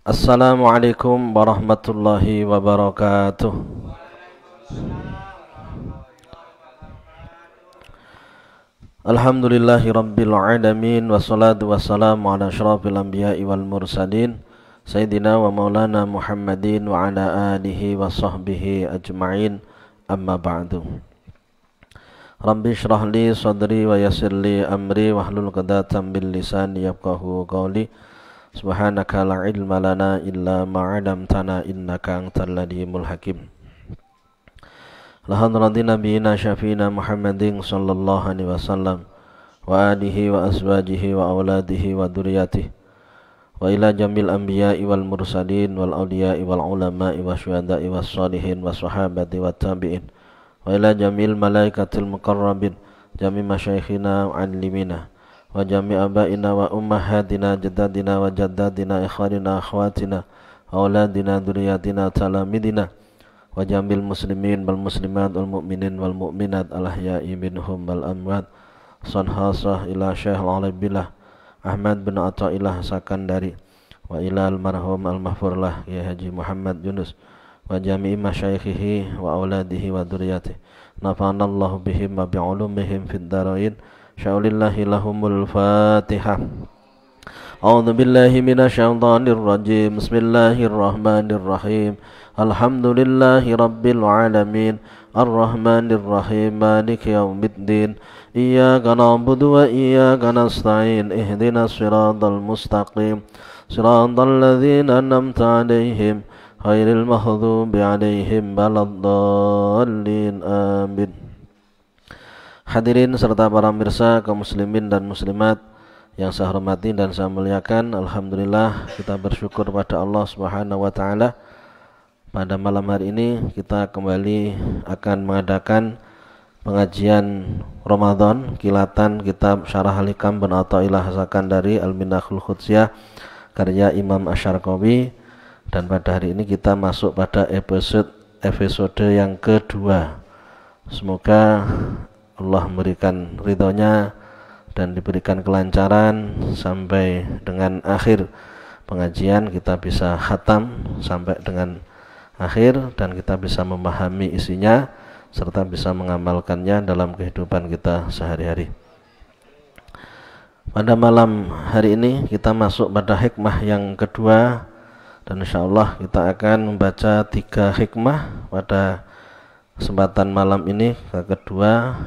Assalamualaikum warahmatullahi wabarakatuh. Alhamdulillahi rabbil alamin. Wassalatu wassalamu ala asyrafil anbiya'i wal mursalin Sayyidina wa maulana Muhammadin wa ala alihi wa sahbihi ajma'in. Amma ba'du. Rabbi syrah li sadri wa yassir li amri wahlul 'uqdatam min lisani yafqahu qawli. Subhanaka la ilma lana illa ma 'allamtana innaka antal alimul hakim. La hadrati nabiyina syafiina Muhammadin sallallahu alaihi wasallam wa alihi wa azwajihi wa auladihi wa dzurriyyatihi wa ila jamil anbiya'i wal mursalin wal awliya'i wal ulama'i wasyuhada'i was shalihin was sahabati wat tabi'in wa ila jamil malaikatil muqarrabin jami masyayikhina wa 'allimina wa jami' abaina wa ummahatina jaddadina wa jaddadina ikhwanina akhwatina auladina dzurriyyatina talamidina wa jamil muslimin wal muslimat wal mu'minin wal mu'minat al ahya'i minhum wal amwat sanhasah ila Syekh al-Alibillah Ahmad bin Athaillah Sakandari wa ila al-marhum al-mahfurlah ya Haji Muhammad Yunus wa jami' masyayikhihi wa auladihi wa dzurriyyatihi nafa'anallahu bihim wa bi'ulumihim fid dharain. Syaulillahi lahumul Fatihah. A'udzu billahi minasyaitonir rajim. Bismillahirrahmanirrahim. Alhamdulillahi rabbil alamin. Arrahmanir rahim. Maliki yaumiddin. Iyyaka na'budu wa iyyaka nasta'in. Ihdinas siratal mustaqim. Siratal ladzina an'amta 'alaihim ghairil maghdubi 'alaihim waladdallin. Amin. Hadirin serta para mirsa kaum muslimin dan muslimat yang saya hormati dan saya muliakan, alhamdulillah kita bersyukur pada Allah Subhanahu wa taala. Pada malam hari ini kita kembali akan mengadakan pengajian Ramadan kilatan kitab Syarah Al-Hikam bin Athaillah Sakandari Al-Minahul Qudsiyah karya Imam Asy-Syarqawi, dan pada hari ini kita masuk pada episode yang kedua. Semoga Allah memberikan ridhonya dan diberikan kelancaran sampai dengan akhir pengajian, kita bisa khatam sampai dengan akhir dan kita bisa memahami isinya serta bisa mengamalkannya dalam kehidupan kita sehari-hari. Pada malam hari ini kita masuk pada hikmah yang kedua, dan insyaallah kita akan membaca 3 hikmah pada kesempatan malam ini, kedua,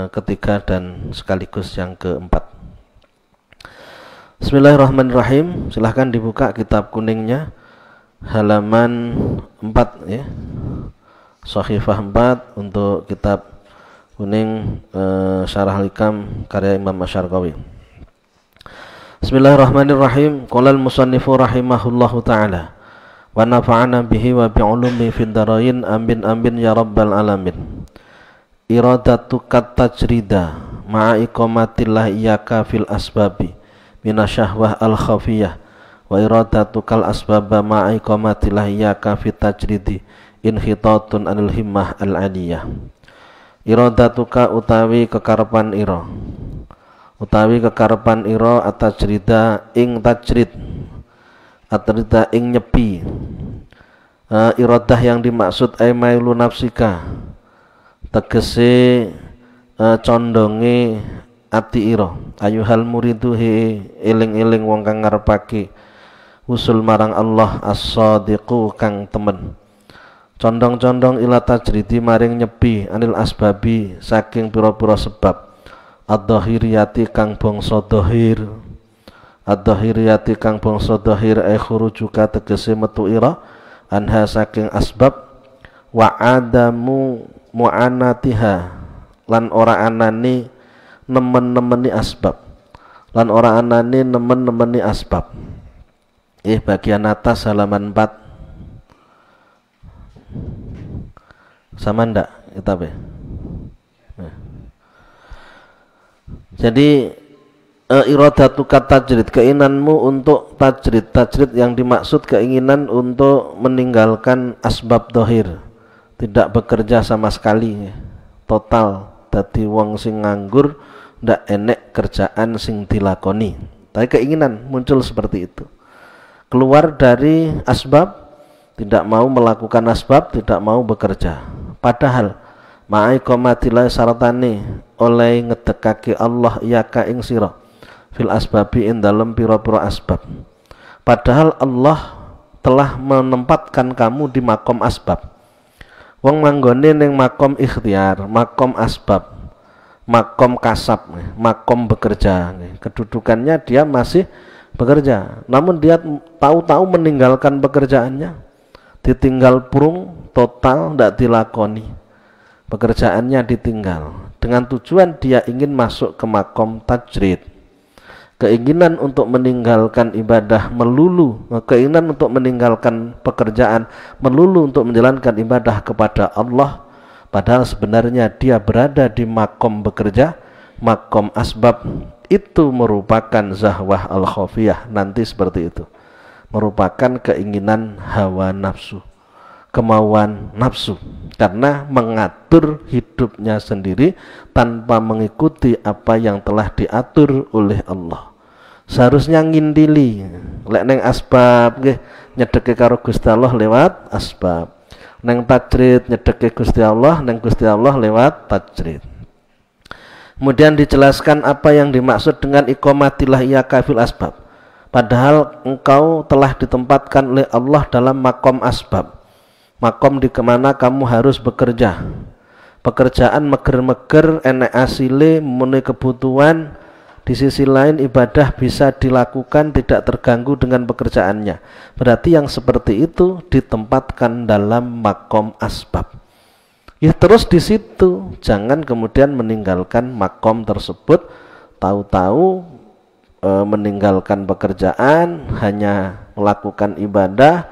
ketiga, dan sekaligus yang keempat. Bismillahirrahmanirrahim. Silahkan dibuka kitab kuningnya, halaman 4 ya. Shahifah 4 untuk kitab kuning Syarah Al-Hikam karya Imam Asy-Syarqawi. Bismillahirrahmanirrahim. Qala al-musannifu rahimahullahu ta'ala wa nafa'ana bihi wa bi'ulumi fid dharain. Amin amin ya rabbal alamin. Iradatu kat tajrida ma'a iqamatillah iyyaka fil asbabi minasyahwah al khafiyah wa iradatu kal asbaba ma'a iqamatillah iyyaka fit tajridi inhitatun anil himmah al aliyah. Iradatuka utawi kekarepan ira at-tajrida ing tajrid atrida ing nyepi. Iradah yang dimaksud mailu nafsika tegese condonge ati ira. Ayuhal muridu he eling-eling wong kang ngarepake usul marang Allah as-sadiqu kang temen. Condong-condong ila tajridi maring nyepi anil asbabi saking pira-pira sebab ad-dhahiriyati kang bangsa dhahir. Ad-dhahiriyati kang bangsa dhahir khurujuka tegese metu ira anha saking asbab wa adamu mu'anatiha lan ora anani nemen-nemeni asbab bagian atas halaman 4 sama ndak kitab ya. Jadi iradatu kat tajrid, keinginanmu untuk tajrid yang dimaksud keinginan untuk meninggalkan asbab dohir, tidak bekerja sama sekali, total dadi wong sing nganggur, ndak enek kerjaan sing dilakoni. Tapi keinginan muncul seperti itu. keluar dari asbab, tidak mau melakukan asbab, tidak mau bekerja. Padahal ma'iqamatillah saratane oleh ngedekake Allah iyaka ing sira fil asbabi ing dalem pira-pira asbab. Padahal Allah telah menempatkan kamu di makom asbab. Wong manggone ning makom ikhtiar, makom asbab, makom kasab, makom bekerja. Kedudukannya dia masih bekerja, namun dia tahu-tahu meninggalkan pekerjaannya, ditinggal purung total, tidak dilakoni, pekerjaannya ditinggal dengan tujuan dia ingin masuk ke makom tajrid. Keinginan untuk meninggalkan ibadah melulu, keinginan untuk meninggalkan pekerjaan melulu untuk menjalankan ibadah kepada Allah, padahal sebenarnya dia berada di makom bekerja, makom asbab. Itu merupakan zahwah al-khafiyah, nanti seperti itu, merupakan keinginan hawa nafsu, kemauan nafsu, karena mengatur hidupnya sendiri tanpa mengikuti apa yang telah diatur oleh Allah. Seharusnya ngindili lek neng asbab nggih nyedeke karo Gusti Allah lewat asbab, neng tajrid nyedeke Gusti Allah, neng Gusti Allah lewat tajrid. Kemudian dijelaskan apa yang dimaksud dengan iqamatillah iyaka fil asbab. Padahal engkau telah ditempatkan oleh Allah dalam makom asbab, makom di kemana kamu harus bekerja. Pekerjaan meger-meger enek asile memenuhi kebutuhan. Di sisi lain ibadah bisa dilakukan tidak terganggu dengan pekerjaannya. Berarti yang seperti itu ditempatkan dalam makom asbab. Ya terus di situ, jangan kemudian meninggalkan makom tersebut, tahu-tahu meninggalkan pekerjaan, hanya melakukan ibadah,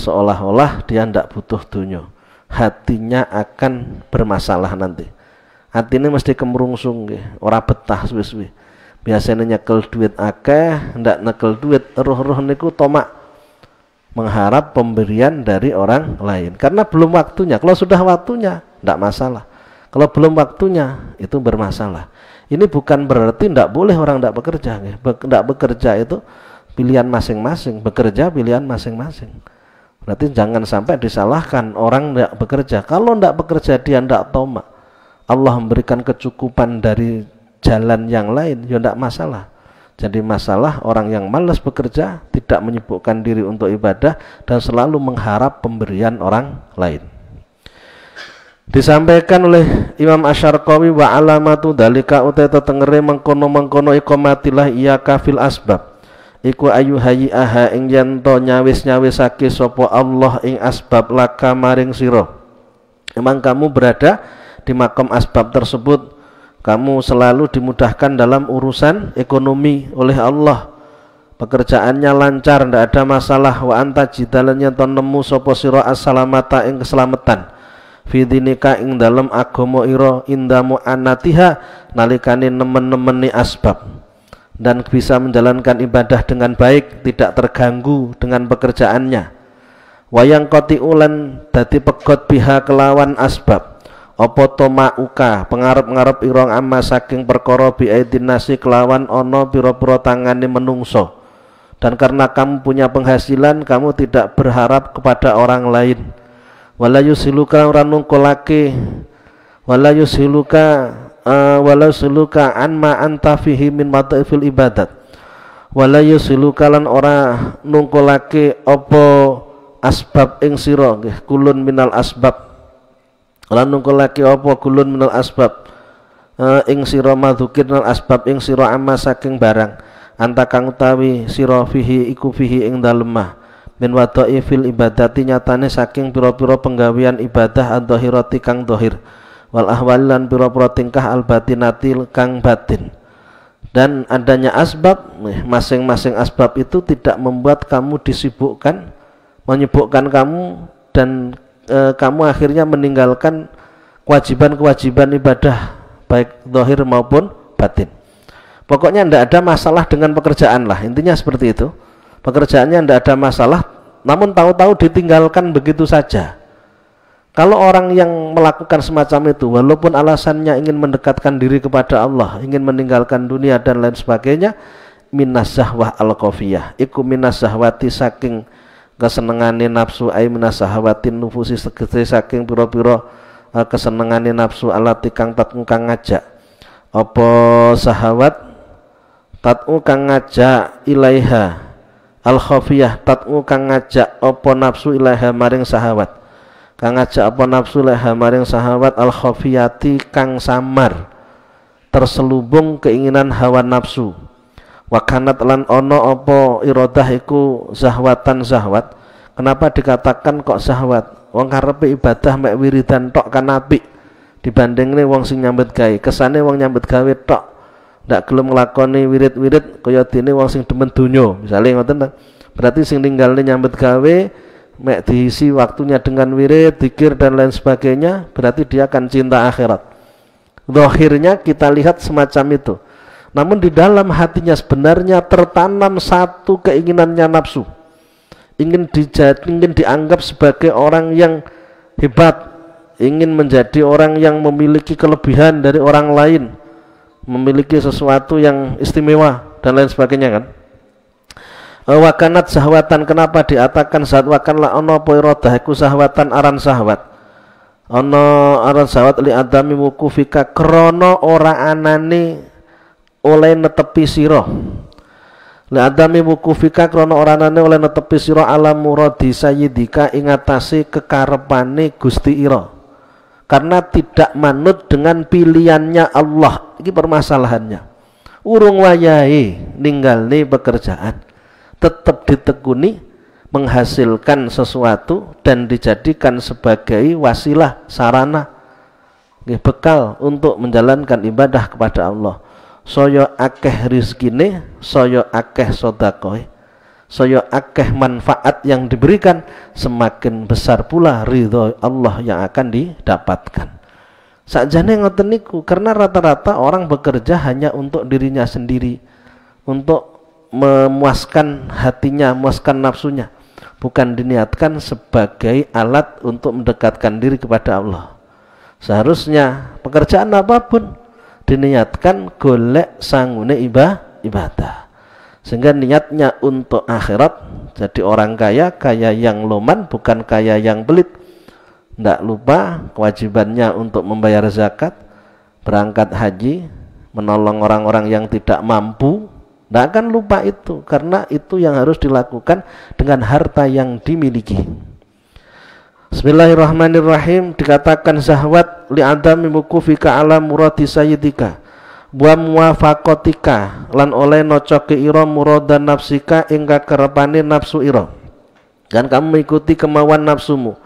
seolah-olah dia tidak butuh dunya. Hatinya akan bermasalah nanti. Hati ini mesti kemrungsung, ora betah suwi-suwi. Biasanya nyekel duit akeh, ndak nyekel duit, roh-roh niku tomak mengharap pemberian dari orang lain. Karena belum waktunya. Kalau sudah waktunya, ndak masalah. Kalau belum waktunya, itu bermasalah. Ini bukan berarti ndak boleh orang ndak bekerja. Ndak bekerja itu pilihan masing-masing, bekerja pilihan masing-masing. Berarti jangan sampai disalahkan orang ndak bekerja. Kalau ndak bekerja dia ndak tomak, Allah memberikan kecukupan dari jalan yang lain, ya tidak masalah. Jadi masalah orang yang malas bekerja, tidak menyibukkan diri untuk ibadah, dan selalu mengharap pemberian orang lain. Disampaikan oleh Imam Asy-Syarqawi, wa alamatu dalika utai tetengere mengkono-mengkono iqamatillah iyaka fil asbab. Iku ayu hayi aha ing yanto nyawis-nyawisake sapa Allah ing asbab laka maring sira. Memang kamu berada di makom asbab tersebut, kamu selalu dimudahkan dalam urusan ekonomi oleh Allah, pekerjaannya lancar, tidak ada masalah. Wa anta jidalannya ton nemu sapa sira as-salamata ing keselamatan fi dinika ing dalam agama ira indamu anatiha nalikane nemen-nemeni asbab, dan bisa menjalankan ibadah dengan baik, tidak terganggu dengan pekerjaannya. Wayang koti ulan dadi pegot biha kelawan asbab apa tomauka pengarep-ngarep irong amma saking perkara biaidin nasi kelawan ono pira-pira tangane menungso, dan karena kamu punya penghasilan kamu tidak berharap kepada orang lain. Wala yusiluka ora nungkolake, wala yusiluka an ma anta fihi min mataifil ibadat, wala yusiluka lan ora nungkolake apa asbab ing sira nggih kulun minal asbab lan nungkolake apa kulun minal asbab ing sira madzukir nal asbab ing sira amma saking barang anta kang utawi sira fihi iku fihi ing dalemah min wadai fil ibadati nyatane saking pira-pira penggawean ibadah adzahirati kang zahir wal ahwal lan pira-pira tingkah al batinati kang batin. Dan adanya asbab, masing-masing asbab itu tidak membuat kamu disibukkan, menyibukkan kamu, dan kamu akhirnya meninggalkan kewajiban-kewajiban ibadah baik zahir maupun batin. Pokoknya tidak ada masalah dengan pekerjaan lah, intinya seperti itu. Pekerjaannya tidak ada masalah, namun tahu-tahu ditinggalkan begitu saja. Kalau orang yang melakukan semacam itu, walaupun alasannya ingin mendekatkan diri kepada Allah, ingin meninggalkan dunia dan lain sebagainya, minas syahwah al-khafiyah iku minas syahwati saking kesenengane nafsu ai minas syahwatin nufusi saking pira-pira kesenengane nafsu alati kang tatmu kang ngajak apa syahwat tatmu kang ngajak ilaiha al-khafiyah tatmu kang ngajak apa nafsu ilaiha maring syahwat kang ngajak apa nafsu ilaiha maring syahwat al-khafiyati kang samar terselubung keinginan hawa nafsu wakanat lan ono opo iradah iku zahwatan zahwat. Kenapa dikatakan kok zahwat? Wong karepe ibadah mek wiridan tok kan apik dibandingne wong sing nyambet gawe. Kesane wong nyambet gawe tok ndak gelem nglakoni wirid-wirid kaya dene wong sing demen donya. Misale ngoten berarti sing ninggalne nyambet gawe mek diisi waktunya dengan wirid, zikir dan lain sebagainya, berarti dia akan cinta akhirat. Zahirnya kita lihat semacam itu, namun di dalam hatinya sebenarnya tertanam satu keinginannya nafsu, ingin dianggap sebagai orang yang hebat, ingin menjadi orang yang memiliki kelebihan dari orang lain, memiliki sesuatu yang istimewa dan lain sebagainya kan. Wakanat sahwatan, kenapa diatakan saat wakanlah ono poirodah iku sahwatan aran sahwat ono aran sahwat li adami wukufika krono ora anane oleh netepi sira li adami wukufika krono ora anane oleh netepi sira ala muradi sayyidika ing atase kekarepane Gusti ira karena tidak manut dengan pilihannya Allah. Iki permasalahannya, urung wayahe ninggalne pekerjaan tetap ditekuni menghasilkan sesuatu dan dijadikan sebagai wasilah sarana bekal untuk menjalankan ibadah kepada Allah. Saya akeh rizkine, saya akeh sodakoh, saya akeh manfaat yang diberikan, semakin besar pula ridho Allah yang akan didapatkan. Sakjane ngoten niku, karena rata-rata orang bekerja hanya untuk dirinya sendiri, untuk memuaskan hatinya, memuaskan nafsunya, bukan diniatkan sebagai alat untuk mendekatkan diri kepada Allah. Seharusnya pekerjaan apapun diniatkan golek sangune ibadah, sehingga niatnya untuk akhirat. Jadi orang kaya, kaya yang loman, bukan kaya yang pelit. Tidak lupa kewajibannya untuk membayar zakat, berangkat haji, menolong orang-orang yang tidak mampu. Tidak akan lupa itu, karena itu yang harus dilakukan dengan harta yang dimiliki. Bismillahirrahmanirrahim. Dikatakan zahwat li'adami mukufika ala muradi sayyidika wa muwafaqatika lan oleh nocoke ira murada nafsika ing kakerepane nafsu ira, dan kamu mengikuti kemauan nafsumu.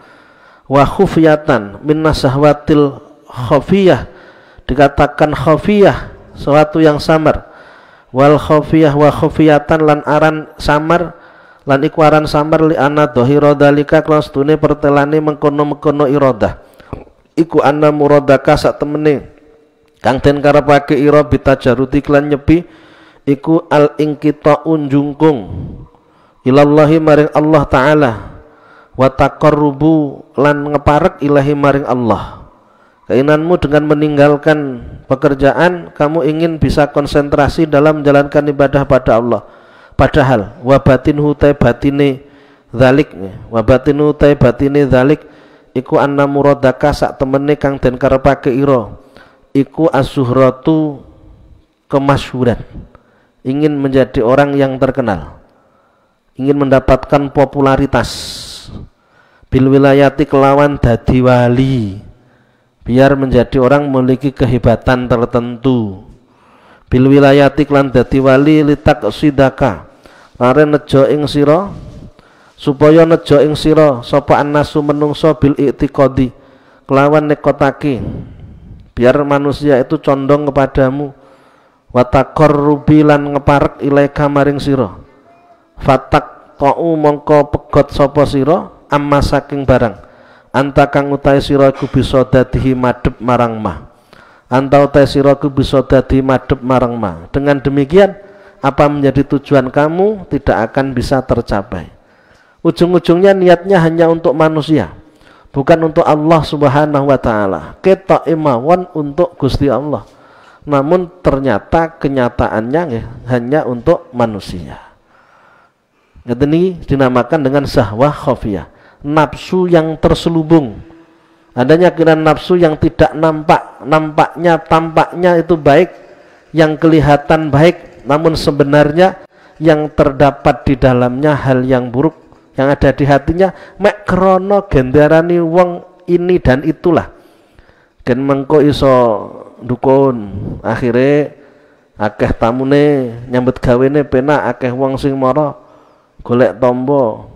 Wa khufyatan minna sahwatil khafiyah, dikatakan khafiyah sesuatu yang samar, wal khafiyah wa khafiyatan lan aran samar, lan iku aran samar li ana dhahira dalika klas tune pertelane mengkono-mengkono iradah iku anna muradaka sak temene kang den karepake ira bitajaruti lan nyepi iku al ingkita unjungkung ilallahi maring Allah taala wa taqarrubu lan ngeparek ilahi maring Allah. Keinginanmu dengan meninggalkan pekerjaan, kamu ingin bisa konsentrasi dalam menjalankan ibadah pada Allah. Padahal wabatinhu ta batine dzalik, wabatinu ta batine dzalik iku anna muradaka sak temene kang den karepake ira iku as-suhratu, kemasyhuran, ingin menjadi orang yang terkenal, ingin mendapatkan popularitas, bil wilayati kelawan dadi wali, biar menjadi orang memiliki kehebatan tertentu. Bil wilayati klan dadi wali litak sidaka lare nejo ing sira, supaya nejo ing sira sapa annasu menungso bil i'tiqadi kelawan nekotake, biar manusia itu condong kepadamu. Wa taqarrubi lan ngeparek ilaika maring sira, fatak ta'u mongko pegot sapa sira amma saking barang anta kang utai sira iku bisa dadi madhep marang ma, anta utai sira iku bisa dadi madhep marang ma. Dengan demikian apa menjadi tujuan kamu tidak akan bisa tercapai. Ujung-ujungnya niatnya hanya untuk manusia, bukan untuk Allah subhanahu wa ta'ala. Ketok imawan untuk Gusti Allah. namun ternyata kenyataannya nggih hanya untuk manusia. Ini dinamakan dengan syahwah khafiyah, nafsu yang terselubung. Adanya kira nafsu yang tidak nampak, tampaknya itu baik, yang kelihatan baik, namun sebenarnya yang terdapat di dalamnya hal yang buruk yang ada di hatinya, mek krono gendarani wong ini dan itulah. Gen mengko iso dukun, akhirnya akeh tamune nyambut gawene penak, akeh wong sing mara golek tombo,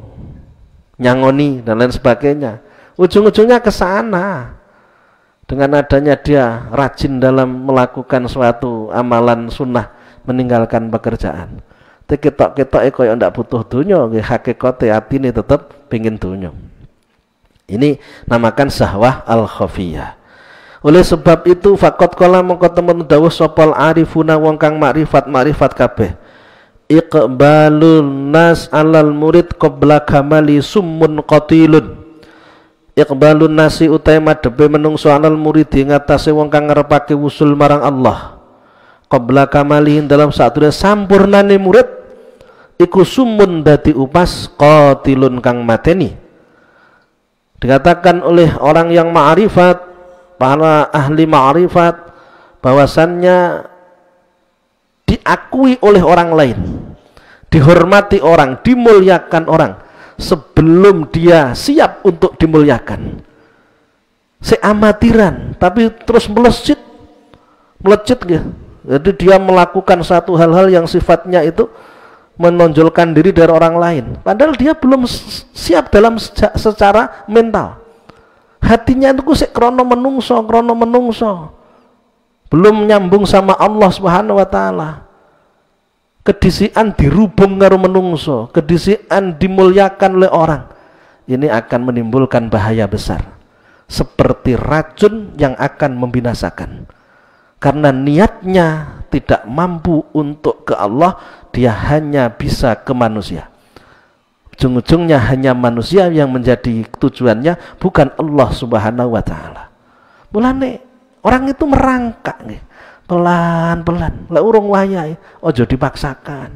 nyangoni dan lain sebagainya. Ujung-ujungnya ke sana. Dengan adanya dia rajin dalam melakukan suatu amalan sunnah, meninggalkan pekerjaan. Ketok-ketok koyo ndak butuh dunya, nggih hakikate atine tetep pengin dunya. Ini namakan syahwah al-khafiyah. Oleh sebab itu faqat qala mongko temen dawuh sopal arifuna wong kang makrifat kabeh. Iqbalun nas alal murid qabla kamali summun qatilun. Iqbalun nasi utai madhepe menungso alal murid ngatasé wong kang ngarepake wusul marang Allah. Qabla kamalihin dalam saatune sampurnane murid iku summun dadi upas qatilun kang mateni. Dikatakan oleh orang yang ma'rifat, para ahli ma'rifat, bahwasannya diakui oleh orang lain, dihormati orang, dimuliakan orang sebelum dia siap untuk dimuliakan. Seamatiran tapi terus melejit ya. Jadi dia melakukan satu hal-hal yang sifatnya itu menonjolkan diri dari orang lain, padahal dia belum siap dalam secara mental. Hatinya itu sik krono menungso, belum nyambung sama Allah Subhanahu wa taala. Kedisian dirubung karo menungso, kedisian dimuliakan oleh orang. Ini akan menimbulkan bahaya besar, seperti racun yang akan membinasakan. Karena niatnya tidak mampu untuk ke Allah, dia hanya bisa ke manusia. Ujung-ujungnya hanya manusia yang menjadi tujuannya, bukan Allah Subhanahu wa taala. Mulane orang itu merangkak nih, pelan-pelan. Lah urung wayahe, ojo dipaksakan.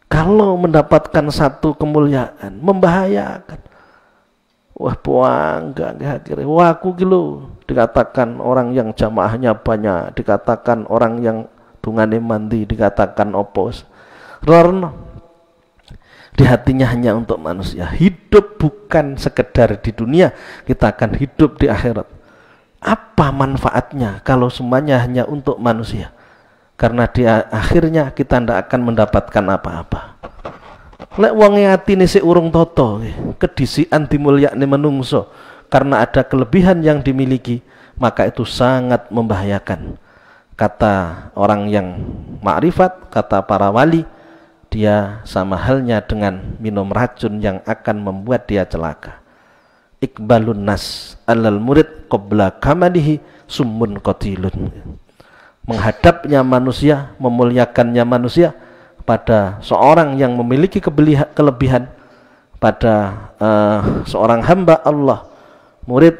Kalau mendapatkan satu kemuliaan membahayakan. Wah bangga akhirnya. Wah aku gitu dikatakan orang yang jamaahnya banyak, dikatakan orang yang dungane mandi, dikatakan opos. Karena di hatinya hanya untuk manusia. Hidup bukan sekedar di dunia, kita akan hidup di akhirat. Apa manfaatnya kalau semuanya hanya untuk manusia? Karena di akhirnya kita tidak akan mendapatkan apa-apa. Lek wong atine sik urung toto, kedisian dimulyakne menungso karena ada kelebihan yang dimiliki, maka itu sangat membahayakan. Kata orang yang makrifat, kata para wali, dia sama halnya dengan minum racun yang akan membuat dia celaka. Iqbalun nas alal murid qabla kamalihi summun qatilun. Menghadapnya manusia, memuliakannya manusia pada seorang yang memiliki kelebihan, pada seorang hamba Allah, murid,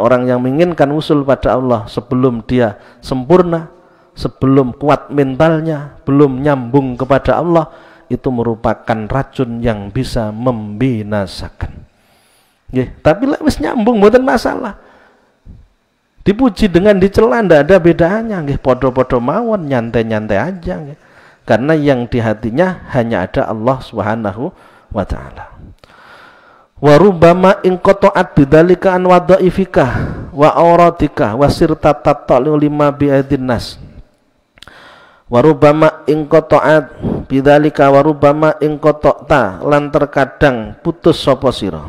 orang yang menginginkan usul pada Allah sebelum dia sempurna, sebelum kuat mentalnya, belum nyambung kepada Allah, itu merupakan racun yang bisa membinasakan. Tapi lek wis nyambung mboten masalah. Dipuji dengan dicela ndak ada bedanya, nggih podo-podo mawon, nyantai-nyantai aja nggih. Karena yang di hatinya hanya ada Allah Subhanahu wa taala. Wa rubbama in qata'at bidzalika an wadhaifika wa auradika wa sirta tattali lima bi aidin nas. Warubama ingqata'at bidzalika warubama ingqata'ta lan terkadang putus sapa sira.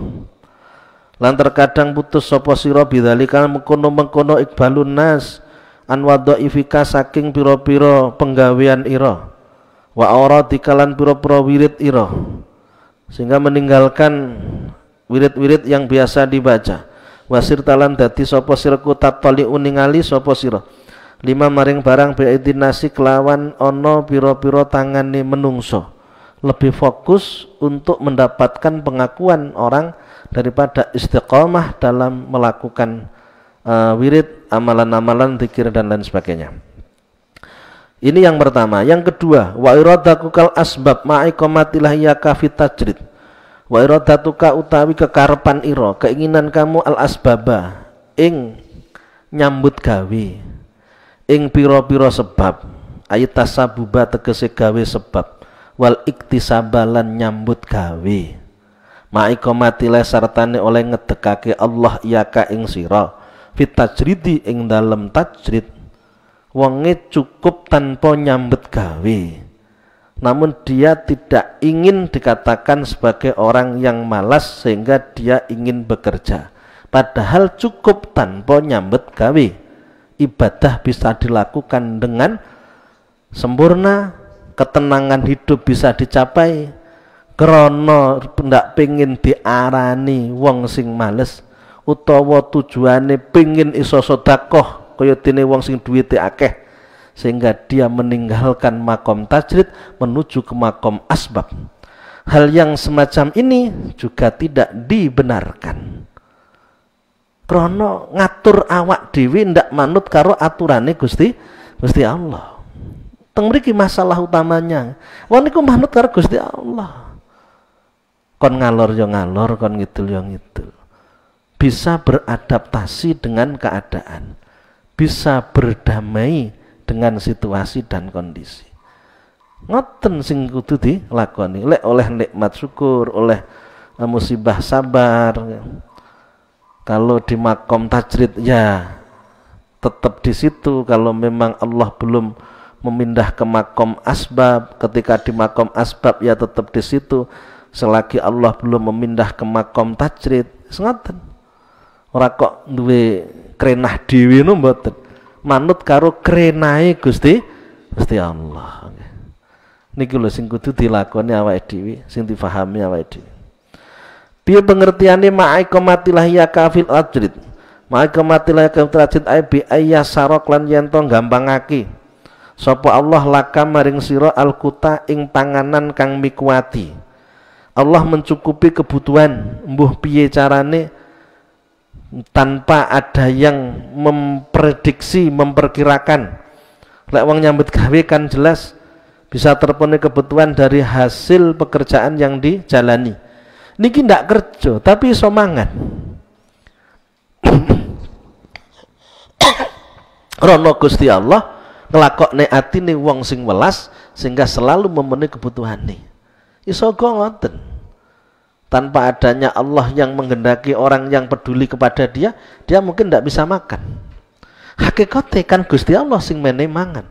Lan terkadang putus sapa sira bidzalika mengkono-mengkono ikbalun nas an wadhaifika saking pira-pira penggawean ira. Wa auradika lan pira-pira wirid ira. Sehingga meninggalkan wirid-wirid yang biasa dibaca. Wasir talan dadi sapa sira ku tatali uningali sapa sira. Lima maring barang bi'idin nasi kelawan ono piro-piro tangane menungso, lebih fokus untuk mendapatkan pengakuan orang daripada istiqomah dalam melakukan wirid, amalan-amalan zikir dan lain sebagainya. Ini yang pertama. Yang kedua, wa iradakal asbab ma'iqamatillah iyyaka fit tajrid. Wa iradatuka utawi kekarepan ira, keinginan kamu al asbaba ing nyambut gawe ing pira-pira sebab, ayat tasabuba tegese gawe sebab, wal iktisabalan nyambut gawe. Ma'iqamatillah sartane oleh ngedekake Allah iyyaka ing sira fit tajridi ing dalem tajrid. Wonge cukup tanpa nyambut gawe, namun dia tidak ingin dikatakan sebagai orang yang malas sehingga dia ingin bekerja, padahal cukup tanpa nyambut gawe. Ibadah bisa dilakukan dengan sempurna, ketenangan hidup bisa dicapai, krana ndak pengin diarani wong sing males, utawa tujuane pengin iso sedekah kaya dene wong sing duwite akeh, sehingga dia meninggalkan makom tajrid menuju ke makom asbab. Hal yang semacam ini juga tidak dibenarkan. Krono ngatur awak dhewe ndak manut karo aturane Gusti Allah. Teng mriki masalah utamanya. Wong niku manut karo Gusti Allah. Kon ngalor ya ngalor, kon ngidul ya ngidul. Bisa beradaptasi dengan keadaan, bisa berdamai dengan situasi dan kondisi. Ngoten sing kudu dilakoni. Lek oleh nikmat syukur, oleh musibah sabar. Kalau di makom tajrid ya tetap di situ. Kalau memang Allah belum memindah ke makom asbab, ketika di makom asbab ya tetap di situ. Selagi Allah belum memindah ke makom tajrid, ngoten. Ora kok duwe krenah dhewe no mboten. Manut karo krenahe Gusti Allah. Niki lho sing kudu dilakoni awake dhewe, sing difahami awake dhewe. Piye pengertiane ma'iqamatillah ya kafil ajrid. Ma'iqamatillah ya kafil ajrid ai bi ayyasarok lan yen to gampangake. Sapa Allah laka maring sira alkuta ing panganan kang mikuwati. Allah mencukupi kebutuhan mbuh piye carane tanpa ada yang memprediksi, memperkirakan. Lek wong nyambut gawe kan jelas bisa terpenuhi kebutuhan dari hasil pekerjaan yang dijalani. Niki ndak kerja tapi iso mangan. Rono Gusti Allah nglakokne atine wong sing welas sehingga selalu memenuhi kebutuhane. Iso ngoten. Tanpa adanya Allah yang menghendaki orang yang peduli kepada dia, dia mungkin tidak bisa makan. Hakikate kan Gusti Allah sing mene mangan.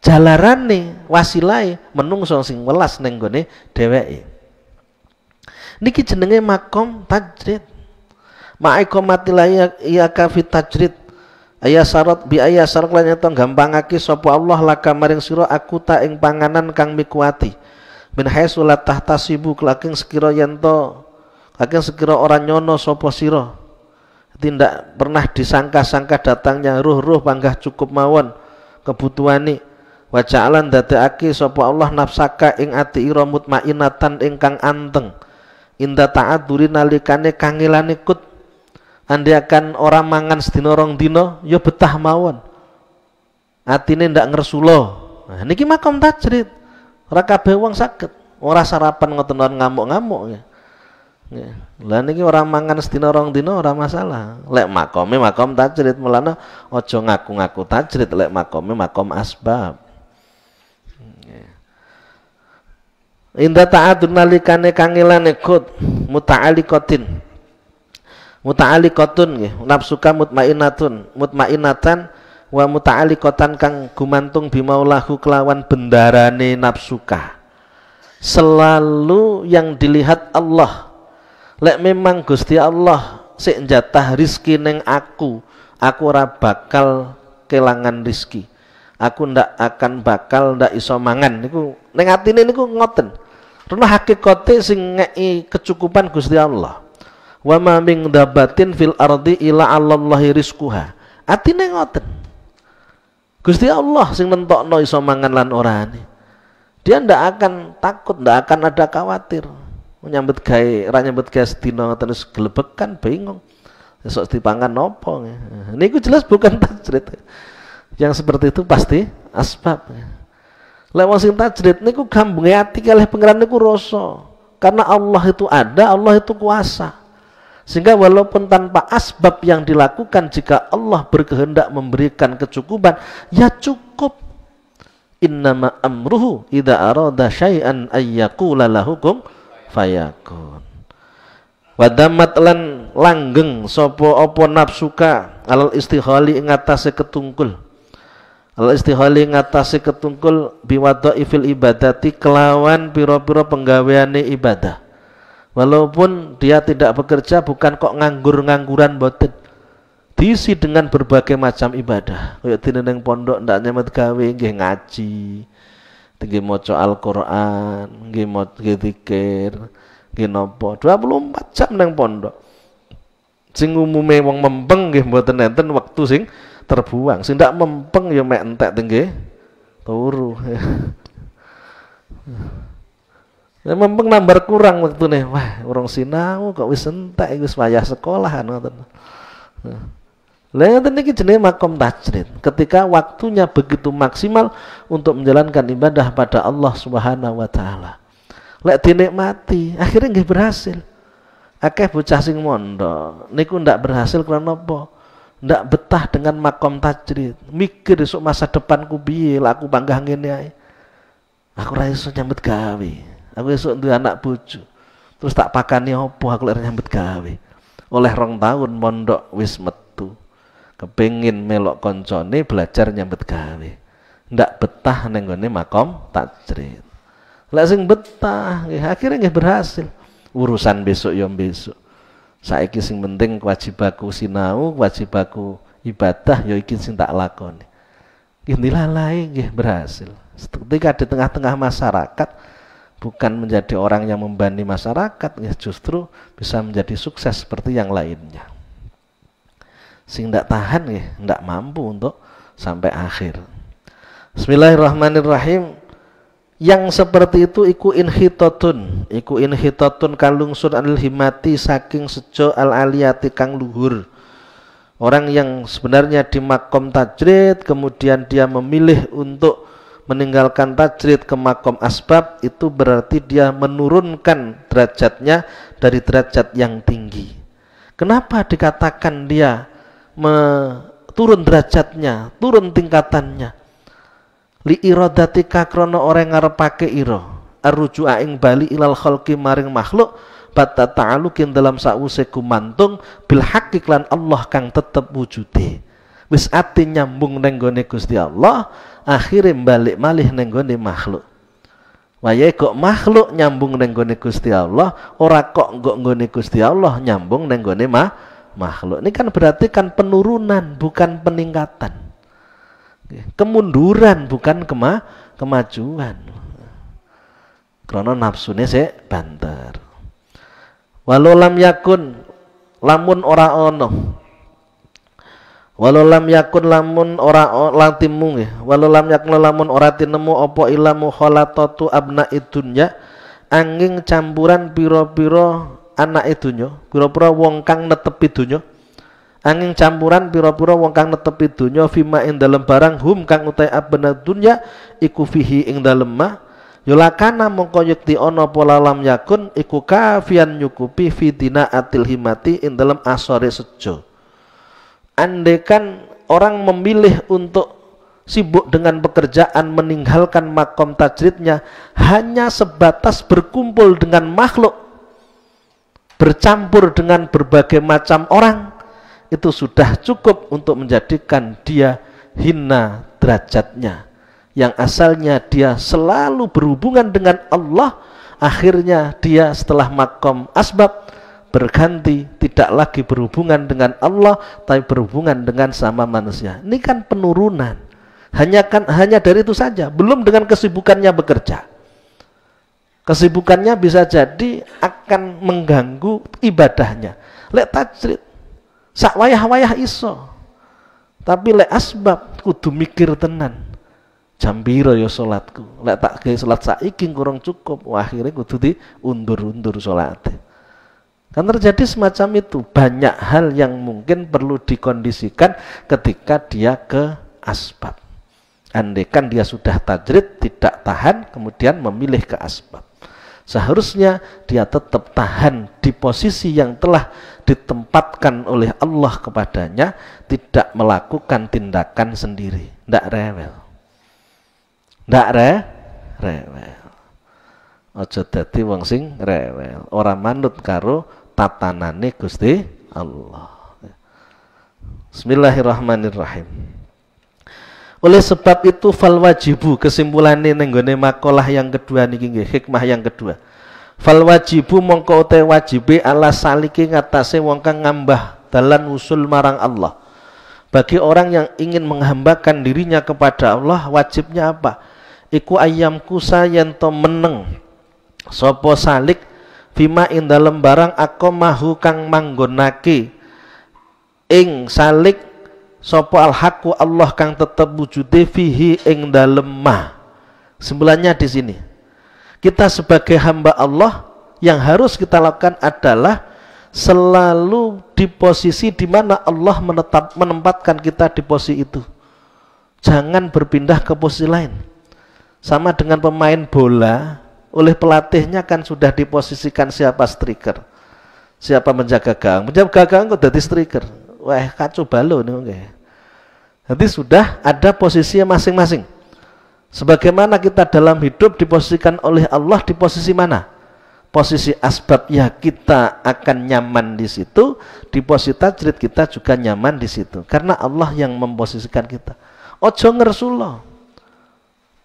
Jalarane wasilai menungso sing welas ning gone dheweke. Niki jenenge makom tajrid. Ma'iqamatillah ya kafit tajrid. Ayasarat bi ayasarat lan nyata gampangake sapa Allah laka maring sira aku ta ing panganan kang mikuwati. Min haitsu la tahtasibu laking sekira yanto laking sekira orang nyono sapa sira. Tidak pernah disangka-sangka datangnya ruh-ruh panggah cukup mawon kebutuhane. Wa ja'alan dadekake sapa Allah nafsaka ing ati ira mutmainatan ingkang anteng. Inda ta'adzuri nalikane kangilane kut. Andi akan orang mangan sedina rong dina ya betah mawon. Atine ndak ngresula. Nah niki makom tajrid. Ora kabeh wong saged. Ora sarapan ngoten ngamuk-ngamuk ya. Ya. Lah niki ora mangan sedina rong dina ora masalah. Lek makome makom tajrid, mulane aja ngaku-ngaku tajrid lek makome makom asbab. Inda ta'adun nalikane kangilane kut muta'alliqatin. Muta'alliqatun nggih, nafsuka mutmainatan wa muta'alliqatan kang gumantung bimaulahu kelawan bendarane nafsuka. Selalu yang dilihat Allah. Lek memang Gusti Allah sik njatah rizki ning aku ora bakal kelangan rizki. Aku ndak akan bakal ndak iso mangan niku ning atine niku ngoten. Rene hakikate sing ngeki kecukupan Gusti Allah. Wa ma min dabatin fil ardi ila 'allallahi rizquha. Atine ngoten. Gusti Allah sing nentokno iso mangan lan orane. Dia ndak akan takut, ndak akan ada khawatir. Menyambut gawe, ra nyambut gawe sedina terus glebekan bingung. esok dipangan nopo. Niku jelas bukan tajrid. Yang seperti itu pasti asbab. Lek wong sing tajrid niku gambunge ati kalih pangeran niku rasa. Karena Allah itu ada, Allah itu kuasa. Sehingga walaupun tanpa asbab yang dilakukan, jika Allah berkehendak memberikan kecukupan, ya cukup. Innama amruhu idza arada syai'an ayyaqula lahu kun fayakun. Wadamat lan langgeng sapa apa nafsuka alal istihali ing atase ketungkul. Al istihali ing atase ketungkul biwadhaifil ibadati kelawan pira-pira penggaweane ibadah. Walaupun dia tidak bekerja, bukan kok nganggur-ngangguran boten. Diisi dengan berbagai macam ibadah. Kayak dene ning pondok ndak nyemet gawe nggih ngaji, nggih maca Al-Qur'an, nggih zikir, nggih napa 24 jam ning pondok. Sing umume wong mempeng nggih mboten enten wektu sing terbuang. Sing ndak mempeng ya mek entek nggih turu. Ya mempeng nambah kurang wektune. Wah, urung sinau kok wis entek wis wayah sekolahan ngoten. Lah ngoten niki jenenge makom tajrid. Ketika waktunya begitu maksimal untuk menjalankan ibadah pada Allah Subhanahu wa taala. Lek dinikmati, akhirnya nggih berhasil. Akeh bocah sing mondok niku ndak berhasil karena apa? Ndak betah dengan makom tajrid. Mikir esuk masa depanku piye, lek aku panggah ngene ae. Aku ora iso nyambut gawe. Aku esuk duwe anak bojo. Terus tak pakani apa aku lek nyambut gawe. Oleh 2 tahun mondok wis metu. Kepengin melok koncone belajar nyambut gawe. Ndak betah ning gone makom tajrid. Lek sing betah nggih akhire nggih berhasil. Urusan besok ya besok. Saiki sing penting kewajibaku sinau, kewajibaku ibadah ya iki sing tak lakoni. Nggih dilalai nggih berhasil. Ketika di tengah-tengah masyarakat bukan menjadi orang yang membani masyarakat, ya justru bisa menjadi sukses seperti yang lainnya. Sing ndak tahan ya, ndak mampu untuk sampai akhir. Bismillahirrahmanirrahim. Yang seperti itu iku inhitatun kalungsun anil himati saking sejo al aliyati kang luhur. Orang yang sebenarnya di makom tajrid kemudian dia memilih untuk meninggalkan tajrid ke makom asbab, itu berarti dia menurunkan derajatnya dari derajat yang tinggi. Kenapa dikatakan dia turun derajatnya, turun tingkatannya? Li iradatika krono orang ngarepake ira arruju'a ing bali ilal khalqi maring makhluk batta ta'alukin dalam sause kumantung bil haqqi lan Allah kang tetep wujude. Wis ati nyambung neng gone Gusti Allah, akhire balik malih neng gone makhluk. Wayahe kok makhluk nyambung neng gone Gusti Allah, ora kok nggone Gusti Allah nyambung neng gone makhluk. Ini kan berarti kan penurunan bukan peningkatan. Kemunduran bukan kemajuan. Karena nafsune sik banter. Walau lam yakun lamun ora ono. Walau lam yakun lamun ora latimu nggih. Walau lam yakun lamun ora tinemu apa ilamu khalatatu abna idunya angin campuran pira-pira anak idunya, pira-pira wong kang netepi dunya. Angin campuran pira-pira wong kang netepi dunya fima ing dalem barang hum kang utai abna dunya iku fihi ing dalem ma yulakana mongko yekti ana pola lam yakun iku kafian nyukupi fitina atil himati ing dalem asore sejo. Andekan orang memilih untuk sibuk dengan pekerjaan meninggalkan makom tajridnya hanya sebatas berkumpul dengan makhluk, bercampur dengan berbagai macam orang, itu sudah cukup untuk menjadikan dia hina derajatnya. Yang asalnya dia selalu berhubungan dengan Allah, akhirnya dia setelah makom asbab berganti tidak lagi berhubungan dengan Allah, tapi berhubungan dengan sama manusia. Ini kan penurunan. Hanya dari itu saja, belum dengan kesibukannya bekerja. Kesibukannya bisa jadi akan mengganggu ibadahnya. Lek tajrid sak wayah-wayah iso, tapi lek asbab kudu mikir tenan. Jam piro ya salatku? Lek tak gawe salat saiki kurang cukup, akhirnya kudu diundur-undur salate. Kan terjadi semacam itu. Banyak hal yang mungkin perlu dikondisikan ketika dia ke asbab. Andaikan dia sudah tajrid, tidak tahan, kemudian memilih ke asbab. Seharusnya dia tetap tahan di posisi yang telah ditempatkan oleh Allah kepadanya, tidak melakukan tindakan sendiri. Tidak rewel. Tidak rewel. Aja dadi wong sing rewel. Ora manut karo tatanane Gusti Allah. Bismillahirrahmanirrahim. Oleh sebab itu fal wajibu, kesimpulannya ning nggone makalah yang kedua niki nggih, hikmah yang kedua. Fal wajibu mongko te wajibe ala saliki ngatasé wong kang ngambah dalan usul marang Allah. Bagi orang yang ingin menghambakan dirinya kepada Allah, wajibnya apa? Iku ayam kusa yen to meneng sapa salik fima ing dalem barang aqamahu kang manggonake ing salik sapa al-haqu Allah kang tetep wujude fihi ing dalem ma. Kesimpulannya di sini, kita sebagai hamba Allah yang harus kita lakukan adalah selalu di posisi di mana Allah menempatkan kita di posisi itu. Jangan berpindah ke posisi lain. Sama dengan pemain bola, oleh pelatihnya kan sudah diposisikan siapa striker, siapa menjaga gawang. Menjaga gawang kok jadi striker. Wah, kacau balau nih oke. Jadi sudah ada posisinya masing-masing. Sebagaimana kita dalam hidup diposisikan oleh Allah di posisi mana? Posisi asbab ya kita akan nyaman di situ, di posisi tajrid kita juga nyaman di situ. Karena Allah yang memposisikan kita. Ojo ngersulo.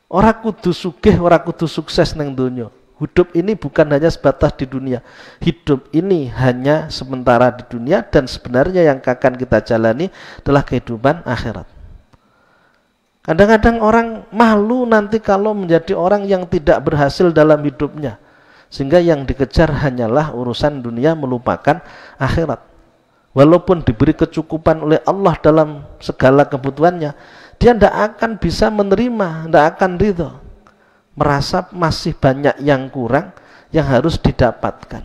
Ora kudu sugih, ora kudu sukses neng dunia. Hidup ini bukan hanya sebatas di dunia. Hidup ini hanya sementara di dunia dan sebenarnya yang akan kita jalani adalah kehidupan akhirat. Kadang-kadang orang malu nanti kalau menjadi orang yang tidak berhasil dalam hidupnya. Sehingga yang dikejar hanyalah urusan dunia melupakan akhirat. Walaupun diberi kecukupan oleh Allah dalam segala kebutuhannya, dia tidak akan bisa menerima, tidak akan ridho. Merasa masih banyak yang kurang yang harus didapatkan.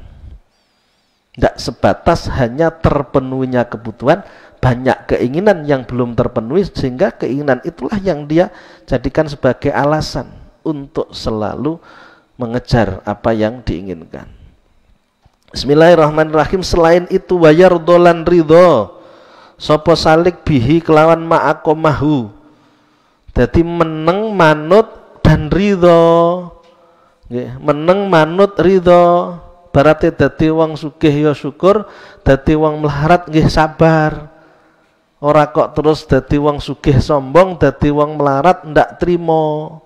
Tidak sebatas hanya terpenuhinya kebutuhan, banyak keinginan yang belum terpenuhi, sehingga keinginan itulah yang dia jadikan sebagai alasan untuk selalu mengejar apa yang diinginkan. Bismillahirrahmanirrahim. Selain itu wayar dolan ridho sopo salik bihi kelawan ma'akomahu. Jadi meneng manut dan ridho. Meneng manut ridho. Berarti dadi wong sugih ya syukur, dadi wong melarat nggih sabar. Ora kok terus dadi wong sugih sombong, dadi wong melarat ndak trimo.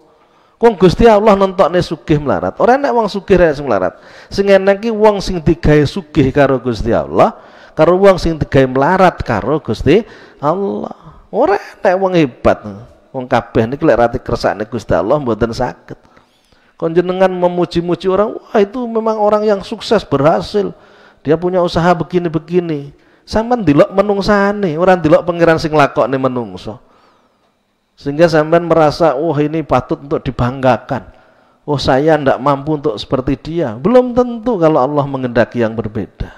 Wong Gusti Allah nentokne sugih melarat. Ora nek wong sugih rek sing melarat. Sing enek ki wong sing digawe sugih karo Gusti Allah, karo wong sing digawe melarat karo Gusti Allah. Ora nek wong hebat. Wong kabeh niki lek rati kersane Gusti Allah mboten saged. Kon jenengan memuji-muji orang, wah itu memang orang yang sukses, berhasil. Dia punya usaha begini-begini. Sampeyan ndelok menungsane, ora ndelok pangeran sing lakokne menungso. Sehingga sampean merasa, oh ini patut untuk dibanggakan. Oh saya tidak mampu untuk seperti dia. Belum tentu kalau Allah menghendaki yang berbeda.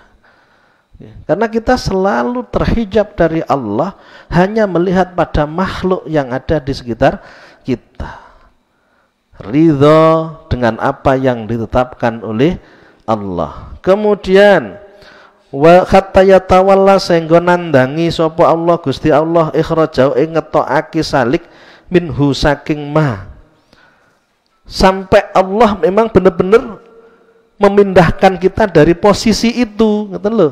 Karena kita selalu terhijab dari Allah, hanya melihat pada makhluk yang ada di sekitar kita. Ridho dengan apa yang ditetapkan oleh Allah. Kemudian wa hatta yatawalla sehingga nandangi sapa Allah Gusti Allah ikhrajau ing ngetokake salik minhu saking ma. Sampai Allah memang benar-benar memindahkan kita dari posisi itu, ngoten lho.